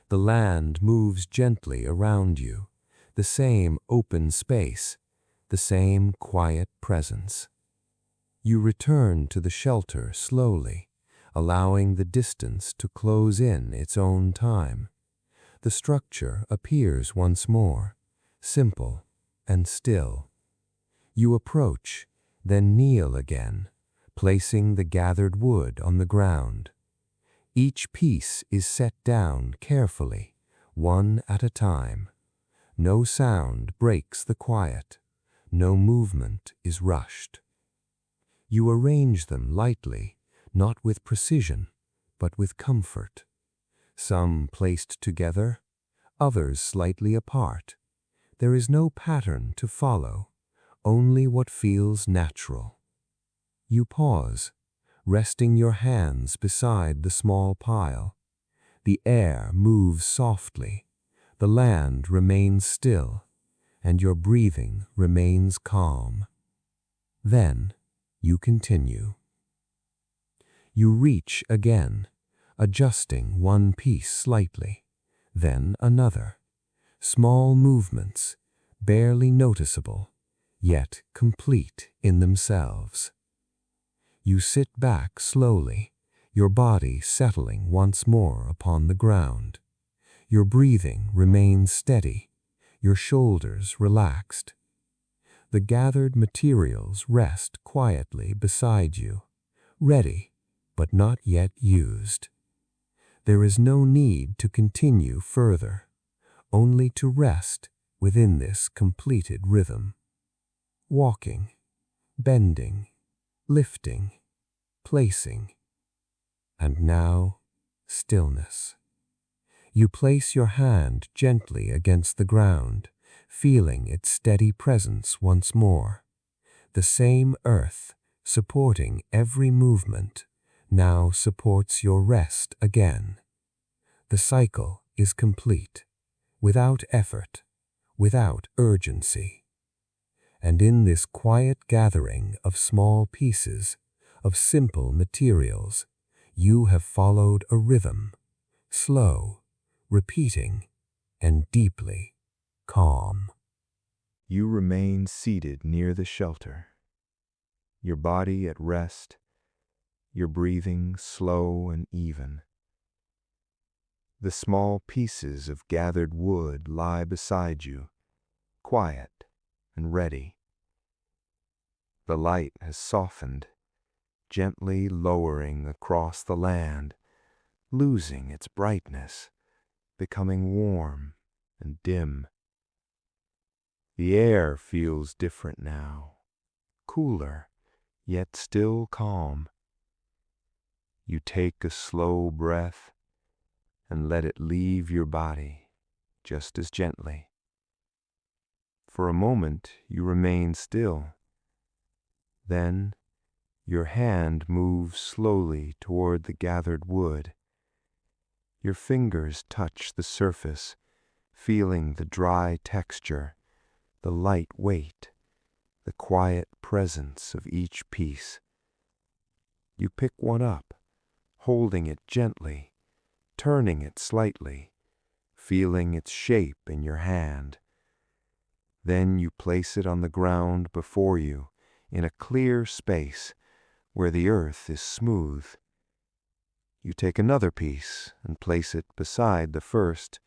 The land moves gently around you, the same open space, the same quiet presence. You return to the shelter slowly, allowing the distance to close in its own time. The structure appears once more, simple and still. You approach, then kneel again, placing the gathered wood on the ground. Each piece is set down carefully, one at a time. No sound breaks the quiet. No movement is rushed. You arrange them lightly, not with precision, but with comfort. Some placed together, others slightly apart. There is no pattern to follow, only what feels natural. You pause, resting your hands beside the small pile. The air moves softly, the land remains still, and your breathing remains calm. Then you continue. You reach again, adjusting one piece slightly, then another. Small movements, barely noticeable, yet complete in themselves. You sit back slowly, your body settling once more upon the ground. Your breathing remains steady, your shoulders relaxed. The gathered materials rest quietly beside you, ready, but not yet used. There is no need to continue further, only to rest within this completed rhythm. Walking, bending, lifting, placing, and now stillness. You place your hand gently against the ground, feeling its steady presence once more. The same earth, supporting every movement, now supports your rest again. The cycle is complete, without effort, without urgency. And in this quiet gathering of small pieces, of simple materials, you have followed a rhythm, slow, repeating, and deeply calm. You remain seated near the shelter, your body at rest, your breathing slow and even. The small pieces of gathered wood lie beside you, quiet and ready. The light has softened, gently lowering across the land, losing its brightness, becoming warm and dim. The air feels different now, cooler, yet still calm. You take a slow breath and let it leave your body just as gently. For a moment you remain still. Then your hand moves slowly toward the gathered wood. Your fingers touch the surface, feeling the dry texture, the light weight, the quiet presence of each piece. You pick one up, holding it gently, turning it slightly, feeling its shape in your hand. Then you place it on the ground before you, in a clear space where the earth is smooth. You take another piece and place it beside the first,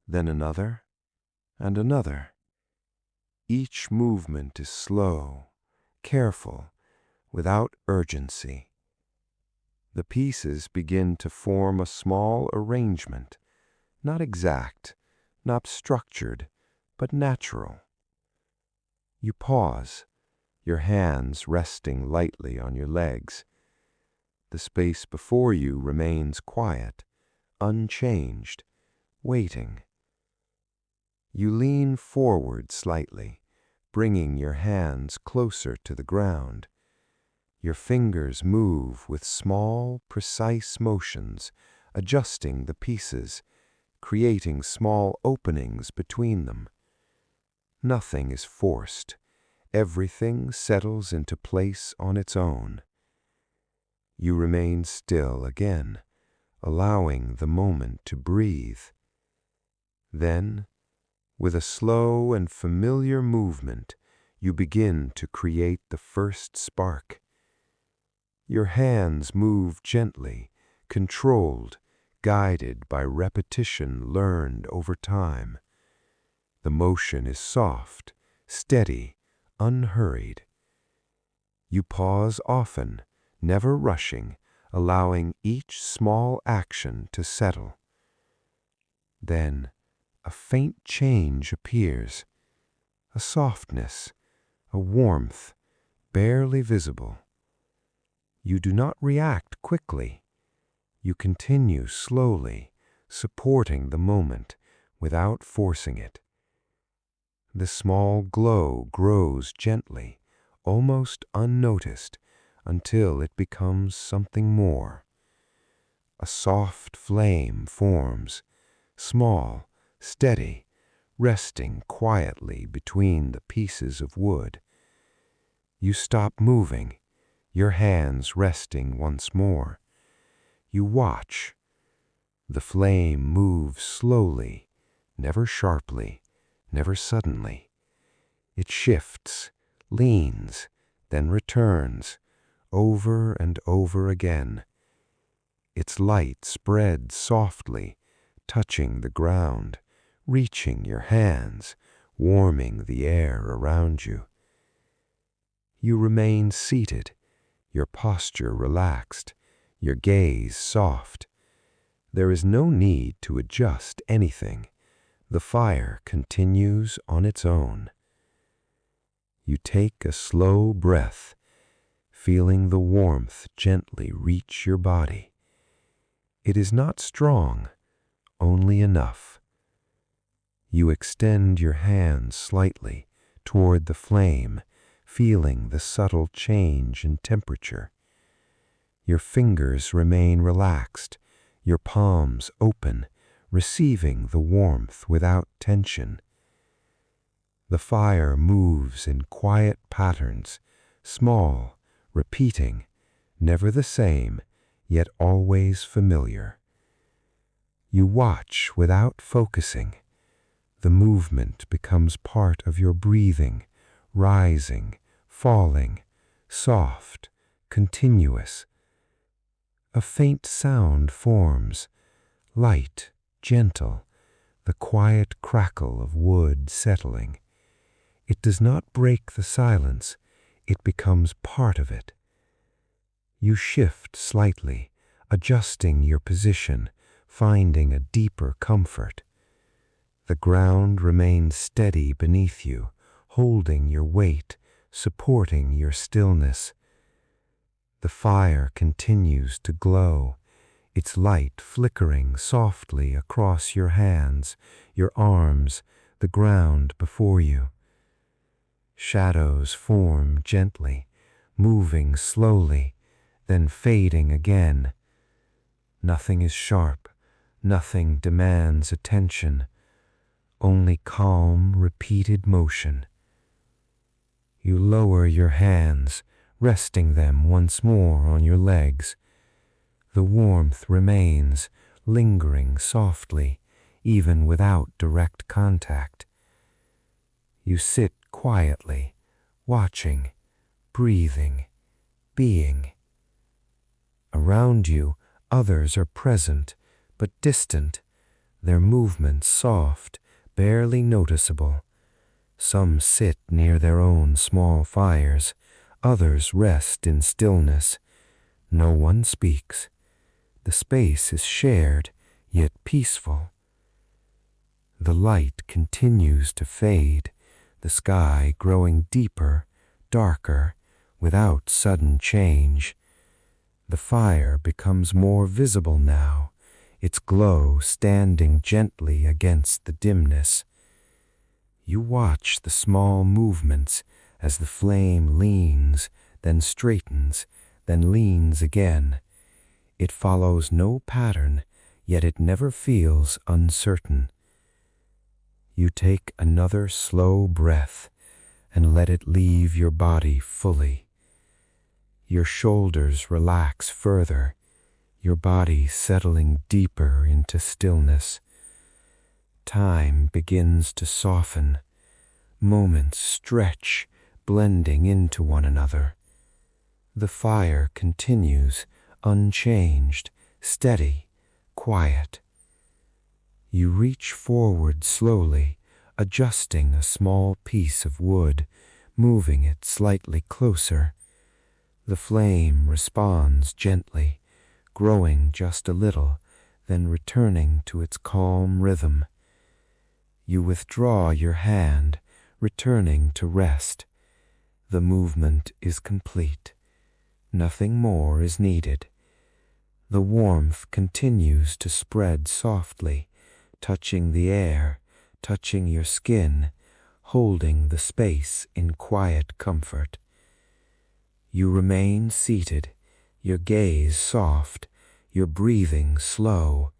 then another and another. Each movement is slow, careful, without urgency. The pieces begin to form a small arrangement, not exact, not structured, but natural. You pause, your hands resting lightly on your legs. The space before you remains quiet, unchanged, waiting. You lean forward slightly, bringing your hands closer to the ground. Your fingers move with small, precise motions, adjusting the pieces, creating small openings between them. Nothing is forced. Everything settles into place on its own. You remain still again, allowing the moment to breathe. Then, with a slow and familiar movement, you begin to create the first spark. Your hands move gently, controlled, guided by repetition learned over time. The motion is soft, steady, unhurried. You pause often, never rushing, allowing each small action to settle. Then, a faint change appears, a softness, a warmth, barely visible. You do not react quickly. You continue slowly, supporting the moment without forcing it. The small glow grows gently, almost unnoticed, until it becomes something more. A soft flame forms, small, steady, resting quietly between the pieces of wood. You stop moving, your hands resting once more. You watch. The flame moves slowly, never sharply, never suddenly. It shifts, leans, then returns, over and over again. Its light spreads softly, touching the ground, reaching your hands, warming the air around you. You remain seated, your posture relaxed, your gaze soft. There is no need to adjust anything. The fire continues on its own. You take a slow breath, feeling the warmth gently reach your body. It is not strong, only enough. You extend your hands slightly toward the flame, feeling the subtle change in temperature. Your fingers remain relaxed, your palms open, receiving the warmth without tension. The fire moves in quiet patterns, small, repeating, never the same, yet always familiar. You watch without focusing. The movement becomes part of your breathing, rising, falling, soft, continuous. A faint sound forms, light, gentle, the quiet crackle of wood settling. It does not break the silence, it becomes part of it. You shift slightly, adjusting your position, finding a deeper comfort. The ground remains steady beneath you, holding your weight, supporting your stillness. The fire continues to glow, its light flickering softly across your hands, your arms, the ground before you. Shadows form gently, moving slowly, then fading again. Nothing is sharp, nothing demands attention, only calm, repeated motion. You lower your hands, resting them once more on your legs. The warmth remains, lingering softly, even without direct contact. You sit quietly, watching, breathing, being. Around you, others are present, but distant, their movements soft, barely noticeable. Some sit near their own small fires, others rest in stillness. No one speaks. The space is shared, yet peaceful. The light continues to fade, the sky growing deeper, darker, without sudden change. The fire becomes more visible now, its glow standing gently against the dimness. You watch the small movements as the flame leans, then straightens, then leans again. It follows no pattern, yet it never feels uncertain. You take another slow breath and let it leave your body fully. Your shoulders relax further, your body settling deeper into stillness. Time begins to soften. Moments stretch, blending into one another. The fire continues, unchanged, steady, quiet. You reach forward slowly, adjusting a small piece of wood, moving it slightly closer. The flame responds gently, growing just a little, then returning to its calm rhythm. You withdraw your hand, returning to rest. The movement is complete. Nothing more is needed. The warmth continues to spread softly, touching the air, touching your skin, holding the space in quiet comfort. You remain seated, your gaze soft, your breathing slow.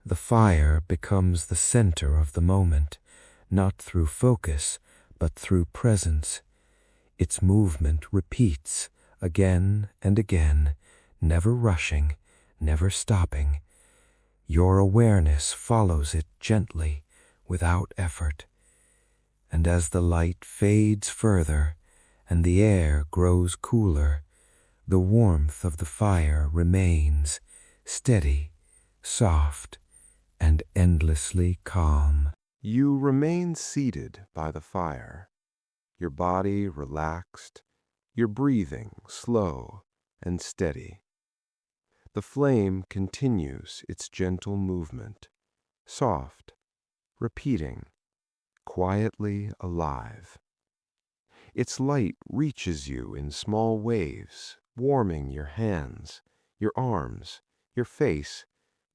The fire becomes the center of the moment, not through focus, but through presence. Its movement repeats again and again, never rushing, never stopping. Your awareness follows it gently, without effort. And as the light fades further and the air grows cooler, the warmth of the fire remains steady, soft, and endlessly calm. You remain seated by the fire, your body relaxed, your breathing slow and steady. The flame continues its gentle movement, soft, repeating, quietly alive. Its light reaches you in small waves, warming your hands, your arms, your face,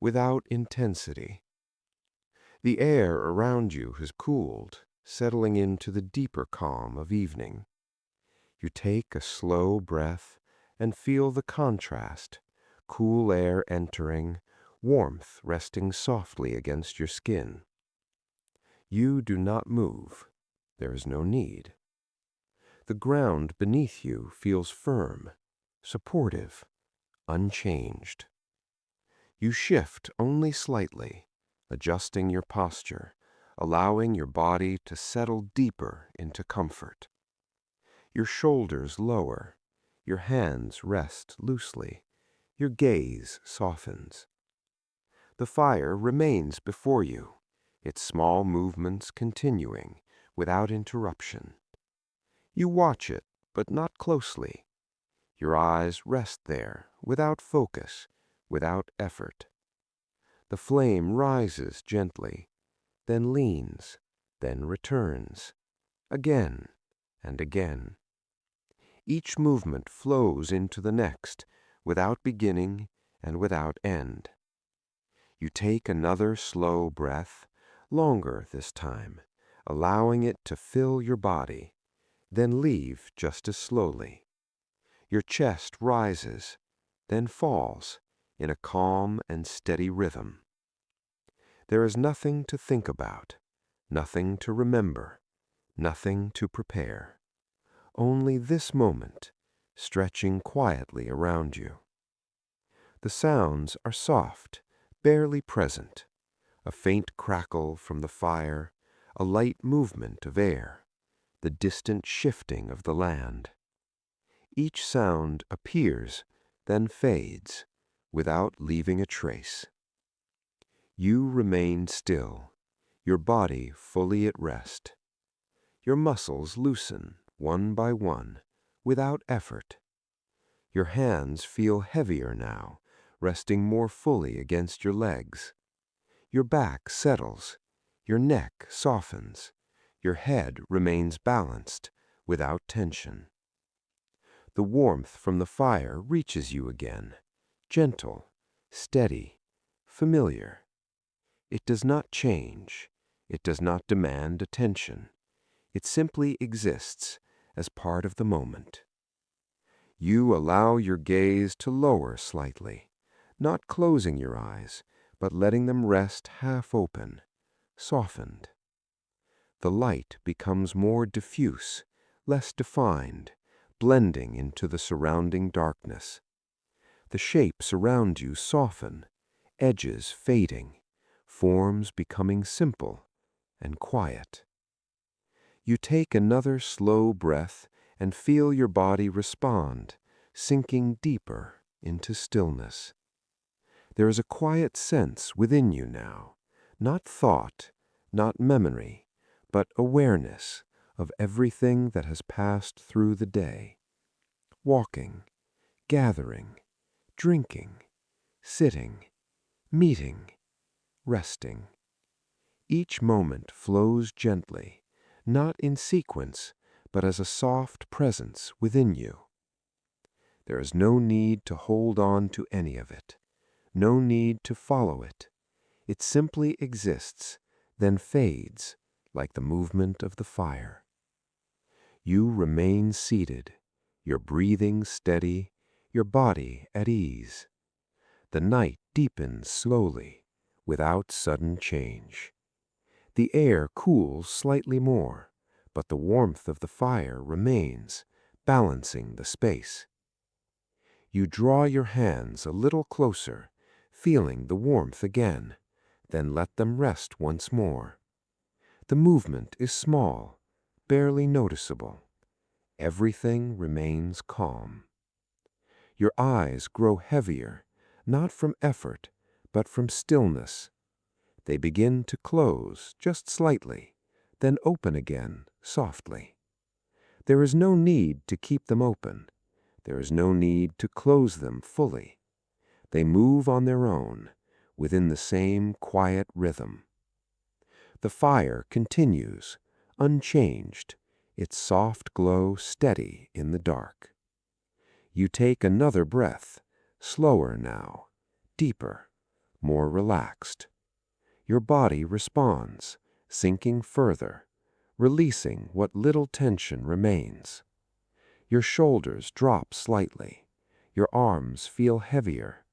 without intensity. The air around you has cooled, settling into the deeper calm of evening. You take a slow breath and feel the contrast, cool air entering, warmth resting softly against your skin. You do not move. There is no need. The ground beneath you feels firm, supportive, unchanged. You shift only slightly, adjusting your posture, allowing your body to settle deeper into comfort. Your shoulders lower, your hands rest loosely, your gaze softens. The fire remains before you, its small movements continuing without interruption. You watch it, but not closely. Your eyes rest there, without focus, without effort. The flame rises gently, then leans, then returns, again and again. Each movement flows into the next, without beginning and without end. You take another slow breath, longer this time, allowing it to fill your body, then leave just as slowly. Your chest rises, then falls in a calm and steady rhythm. There is nothing to think about, nothing to remember, nothing to prepare. Only this moment, stretching quietly around you. The sounds are soft, barely present. A faint crackle from the fire, a light movement of air, the distant shifting of the land. Each sound appears, then fades, without leaving a trace. You remain still, your body fully at rest. Your muscles loosen, one by one, without effort. Your hands feel heavier now, resting more fully against your legs. Your back settles, your neck softens, your head remains balanced, without tension. The warmth from the fire reaches you again, gentle, steady, familiar. It does not change, it does not demand attention. It simply exists as part of the moment. You allow your gaze to lower slightly, not closing your eyes, but letting them rest half open, softened. The light becomes more diffuse, less defined, blending into the surrounding darkness. The shapes around you soften, edges fading, forms becoming simple and quiet. You take another slow breath and feel your body respond, sinking deeper into stillness. There is a quiet sense within you now, not thought, not memory, but awareness of everything that has passed through the day. Walking, gathering, drinking, sitting, meeting, resting. Each moment flows gently, not in sequence, but as a soft presence within you. There is no need to hold on to any of it, no need to follow it. It simply exists, then fades like the movement of the fire. You remain seated, your breathing steady, your body at ease. The night deepens slowly, without sudden change. The air cools slightly more, but the warmth of the fire remains, balancing the space. You draw your hands a little closer, feeling the warmth again, then let them rest once more. The movement is small, barely noticeable. Everything remains calm. Your eyes grow heavier, not from effort, but from stillness. They begin to close just slightly, then open again softly. There is no need to keep them open. There is no need to close them fully. They move on their own, within the same quiet rhythm. The fire continues, unchanged, its soft glow steady in the dark. You take another breath, slower now, deeper, more relaxed. Your body responds, sinking further, releasing what little tension remains. Your shoulders drop slightly, your arms feel heavier,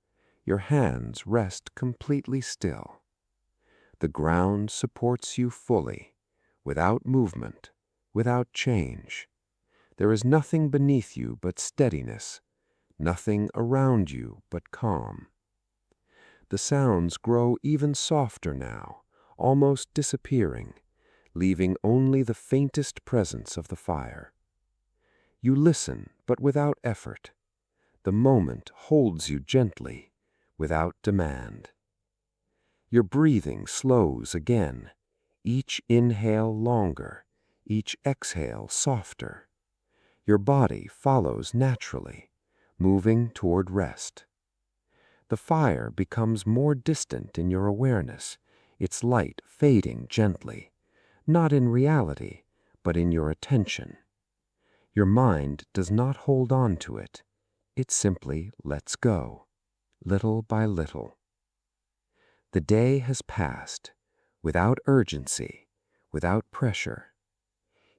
your hands rest completely still. The ground supports you fully, without movement, without change. There is nothing beneath you but steadiness, nothing around you but calm. The sounds grow even softer now, almost disappearing, leaving only the faintest presence of the fire. You listen, but without effort. The moment holds you gently, without demand. Your breathing slows again, each inhale longer, each exhale softer. Your body follows naturally, moving toward rest. The fire becomes more distant in your awareness, its light fading gently, not in reality, but in your attention. Your mind does not hold on to it. It simply lets go, little by little. The day has passed, without urgency, without pressure.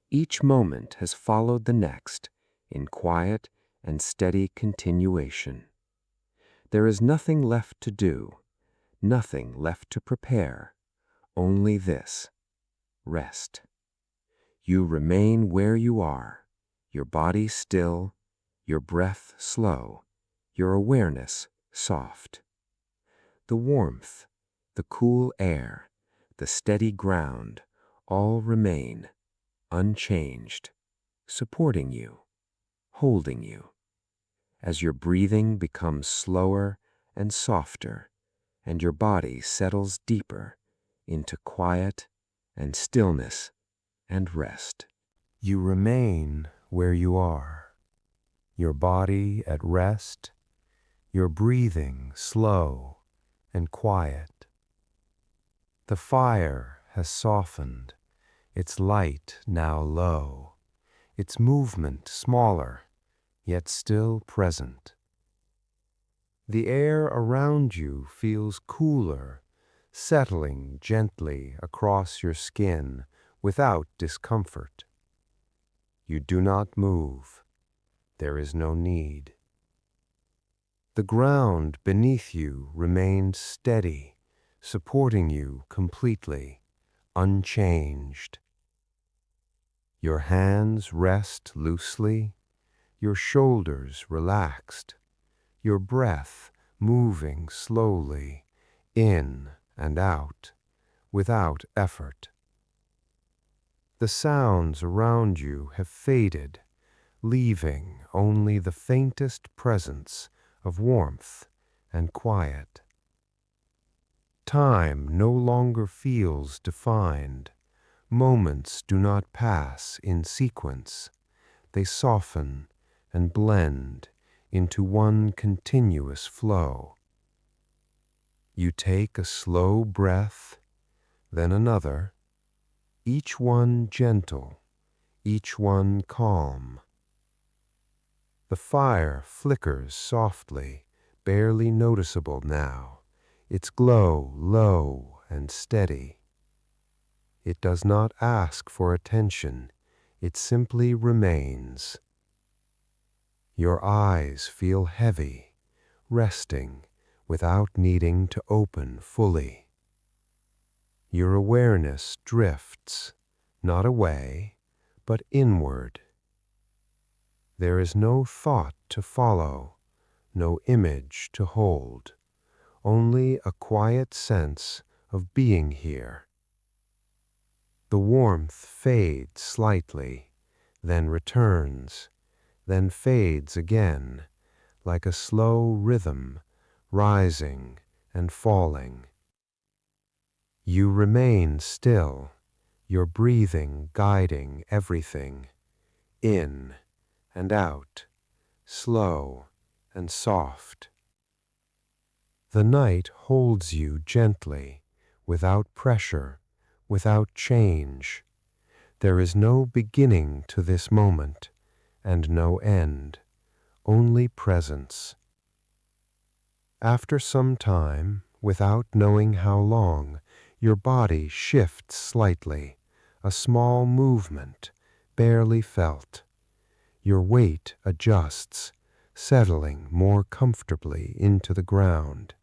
Each moment has followed the next, in quiet and steady continuation. There is nothing left to do, nothing left to prepare, only this: rest. You remain where you are, your body still, your breath slow, your awareness soft. The warmth, the cool air, the steady ground, all remain, unchanged, supporting you, holding you. As your breathing becomes slower and softer, and your body settles deeper into quiet and stillness and rest. You remain where you are, your body at rest, your breathing slow and quiet. The fire has softened, its light now low, its movement smaller, yet still present. The air around you feels cooler, settling gently across your skin without discomfort. You do not move. There is no need. The ground beneath you remains steady, supporting you completely, unchanged. Your hands rest loosely, your shoulders relaxed, your breath moving slowly in and out. without effort. The sounds around you have faded, leaving only the faintest presence of warmth and quiet. Time no longer feels defined. Moments do not pass in sequence. They soften and blend into one continuous flow. You take a slow breath, then another, each one gentle, each one calm. The fire flickers softly, barely noticeable now, its glow low and steady. It does not ask for attention, it simply remains. Your eyes feel heavy, resting without needing to open fully. Your awareness drifts, not away, but inward. There is no thought to follow, no image to hold, only a quiet sense of being here. The warmth fades slightly, then returns, then fades again, like a slow rhythm, rising and falling. You remain still, your breathing guiding everything, in and out, slow and soft. The night holds you gently, without pressure, without change. There is no beginning to this moment, and no end, only presence. After some time, without knowing how long, your body shifts slightly, a small movement, barely felt. Your weight adjusts, settling more comfortably into the ground.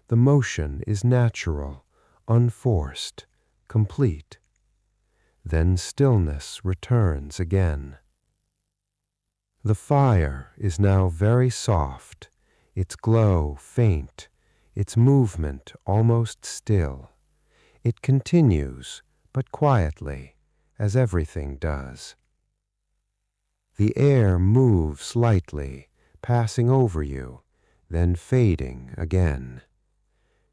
The motion is natural, unforced, complete. Then stillness returns again. The fire is now very soft, its glow faint, its movement almost still. It continues, but quietly, as everything does. The air moves lightly, passing over you, then fading again.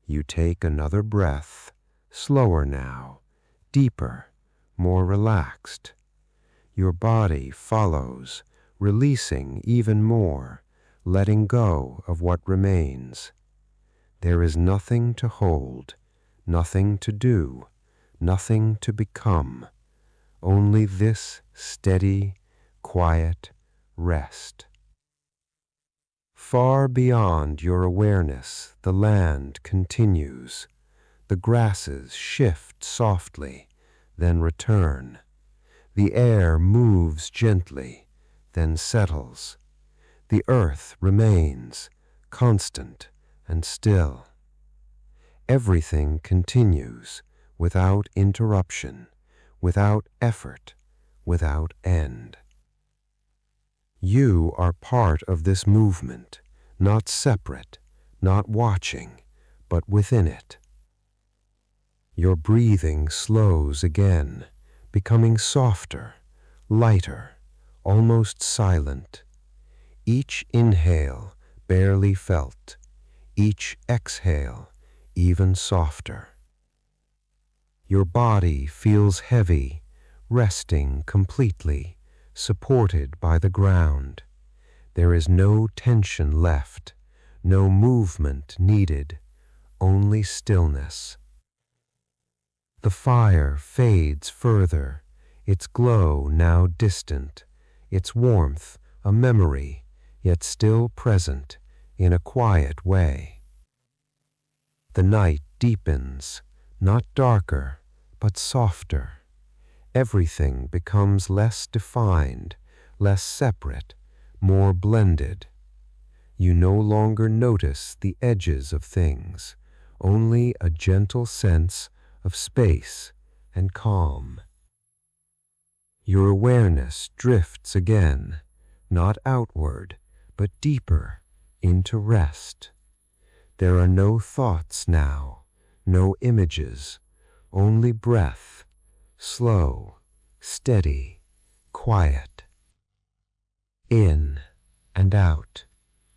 You take another breath, slower now, deeper, more relaxed. Your body follows, releasing even more, letting go of what remains. There is nothing to hold, nothing to do, nothing to become, only this steady, quiet rest. Far beyond your awareness, the land continues. The grasses shift softly, then return. The air moves gently, then settles. The earth remains, constant and still. Everything continues, without interruption, without effort, without end. You are part of this movement, not separate, not watching, but within it. Your breathing slows again, becoming softer, lighter, almost silent. Each inhale barely felt, each exhale even softer. Your body feels heavy, resting completely, supported by the ground. There is no tension left, no movement needed, only stillness. The fire fades further, its glow now distant, its warmth a memory, yet still present in a quiet way. The night deepens, not darker, but softer. Everything becomes less defined, less separate, more blended. You no longer notice the edges of things, only a gentle sense of space and calm. Your awareness drifts again, not outward, but deeper into rest. There are no thoughts now, no images, only breath, slow, steady, quiet. In and out,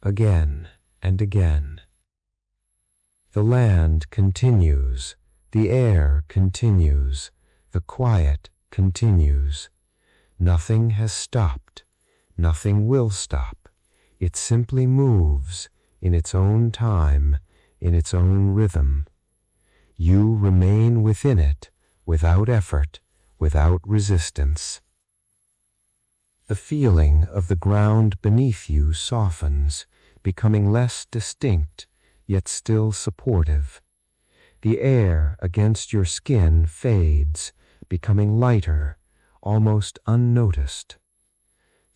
again and again. The land continues, the air continues, the quiet continues. Nothing has stopped, nothing will stop. It simply moves in its own time, in its own rhythm. You remain within it, without effort, without resistance. The feeling of the ground beneath you softens, becoming less distinct, yet still supportive. The air against your skin fades, becoming lighter, almost unnoticed.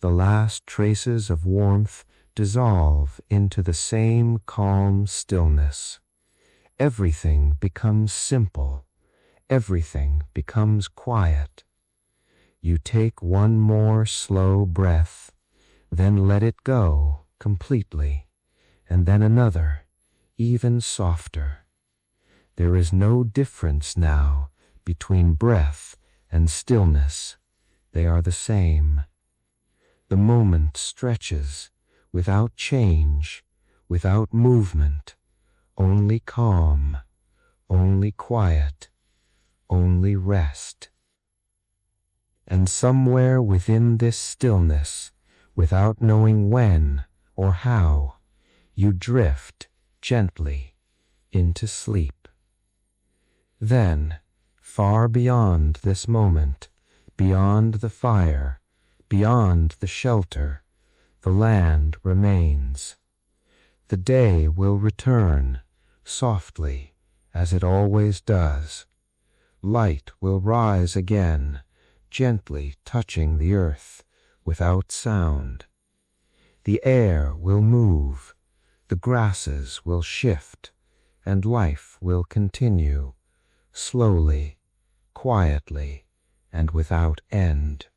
The last traces of warmth dissolve into the same calm stillness. Everything becomes simple. Everything becomes quiet. You take one more slow breath, then let it go completely, and then another, even softer. There is no difference now between breath and stillness. They are the same. The moment stretches, without change, without movement, only calm, only quiet, only rest. And somewhere within this stillness, without knowing when or how, you drift gently into sleep. Then, far beyond this moment, beyond the fire, beyond the shelter, the land remains. The day will return, softly, as it always does. Light will rise again, gently touching the earth, without sound. The air will move, the grasses will shift, and life will continue, slowly, quietly, and without end.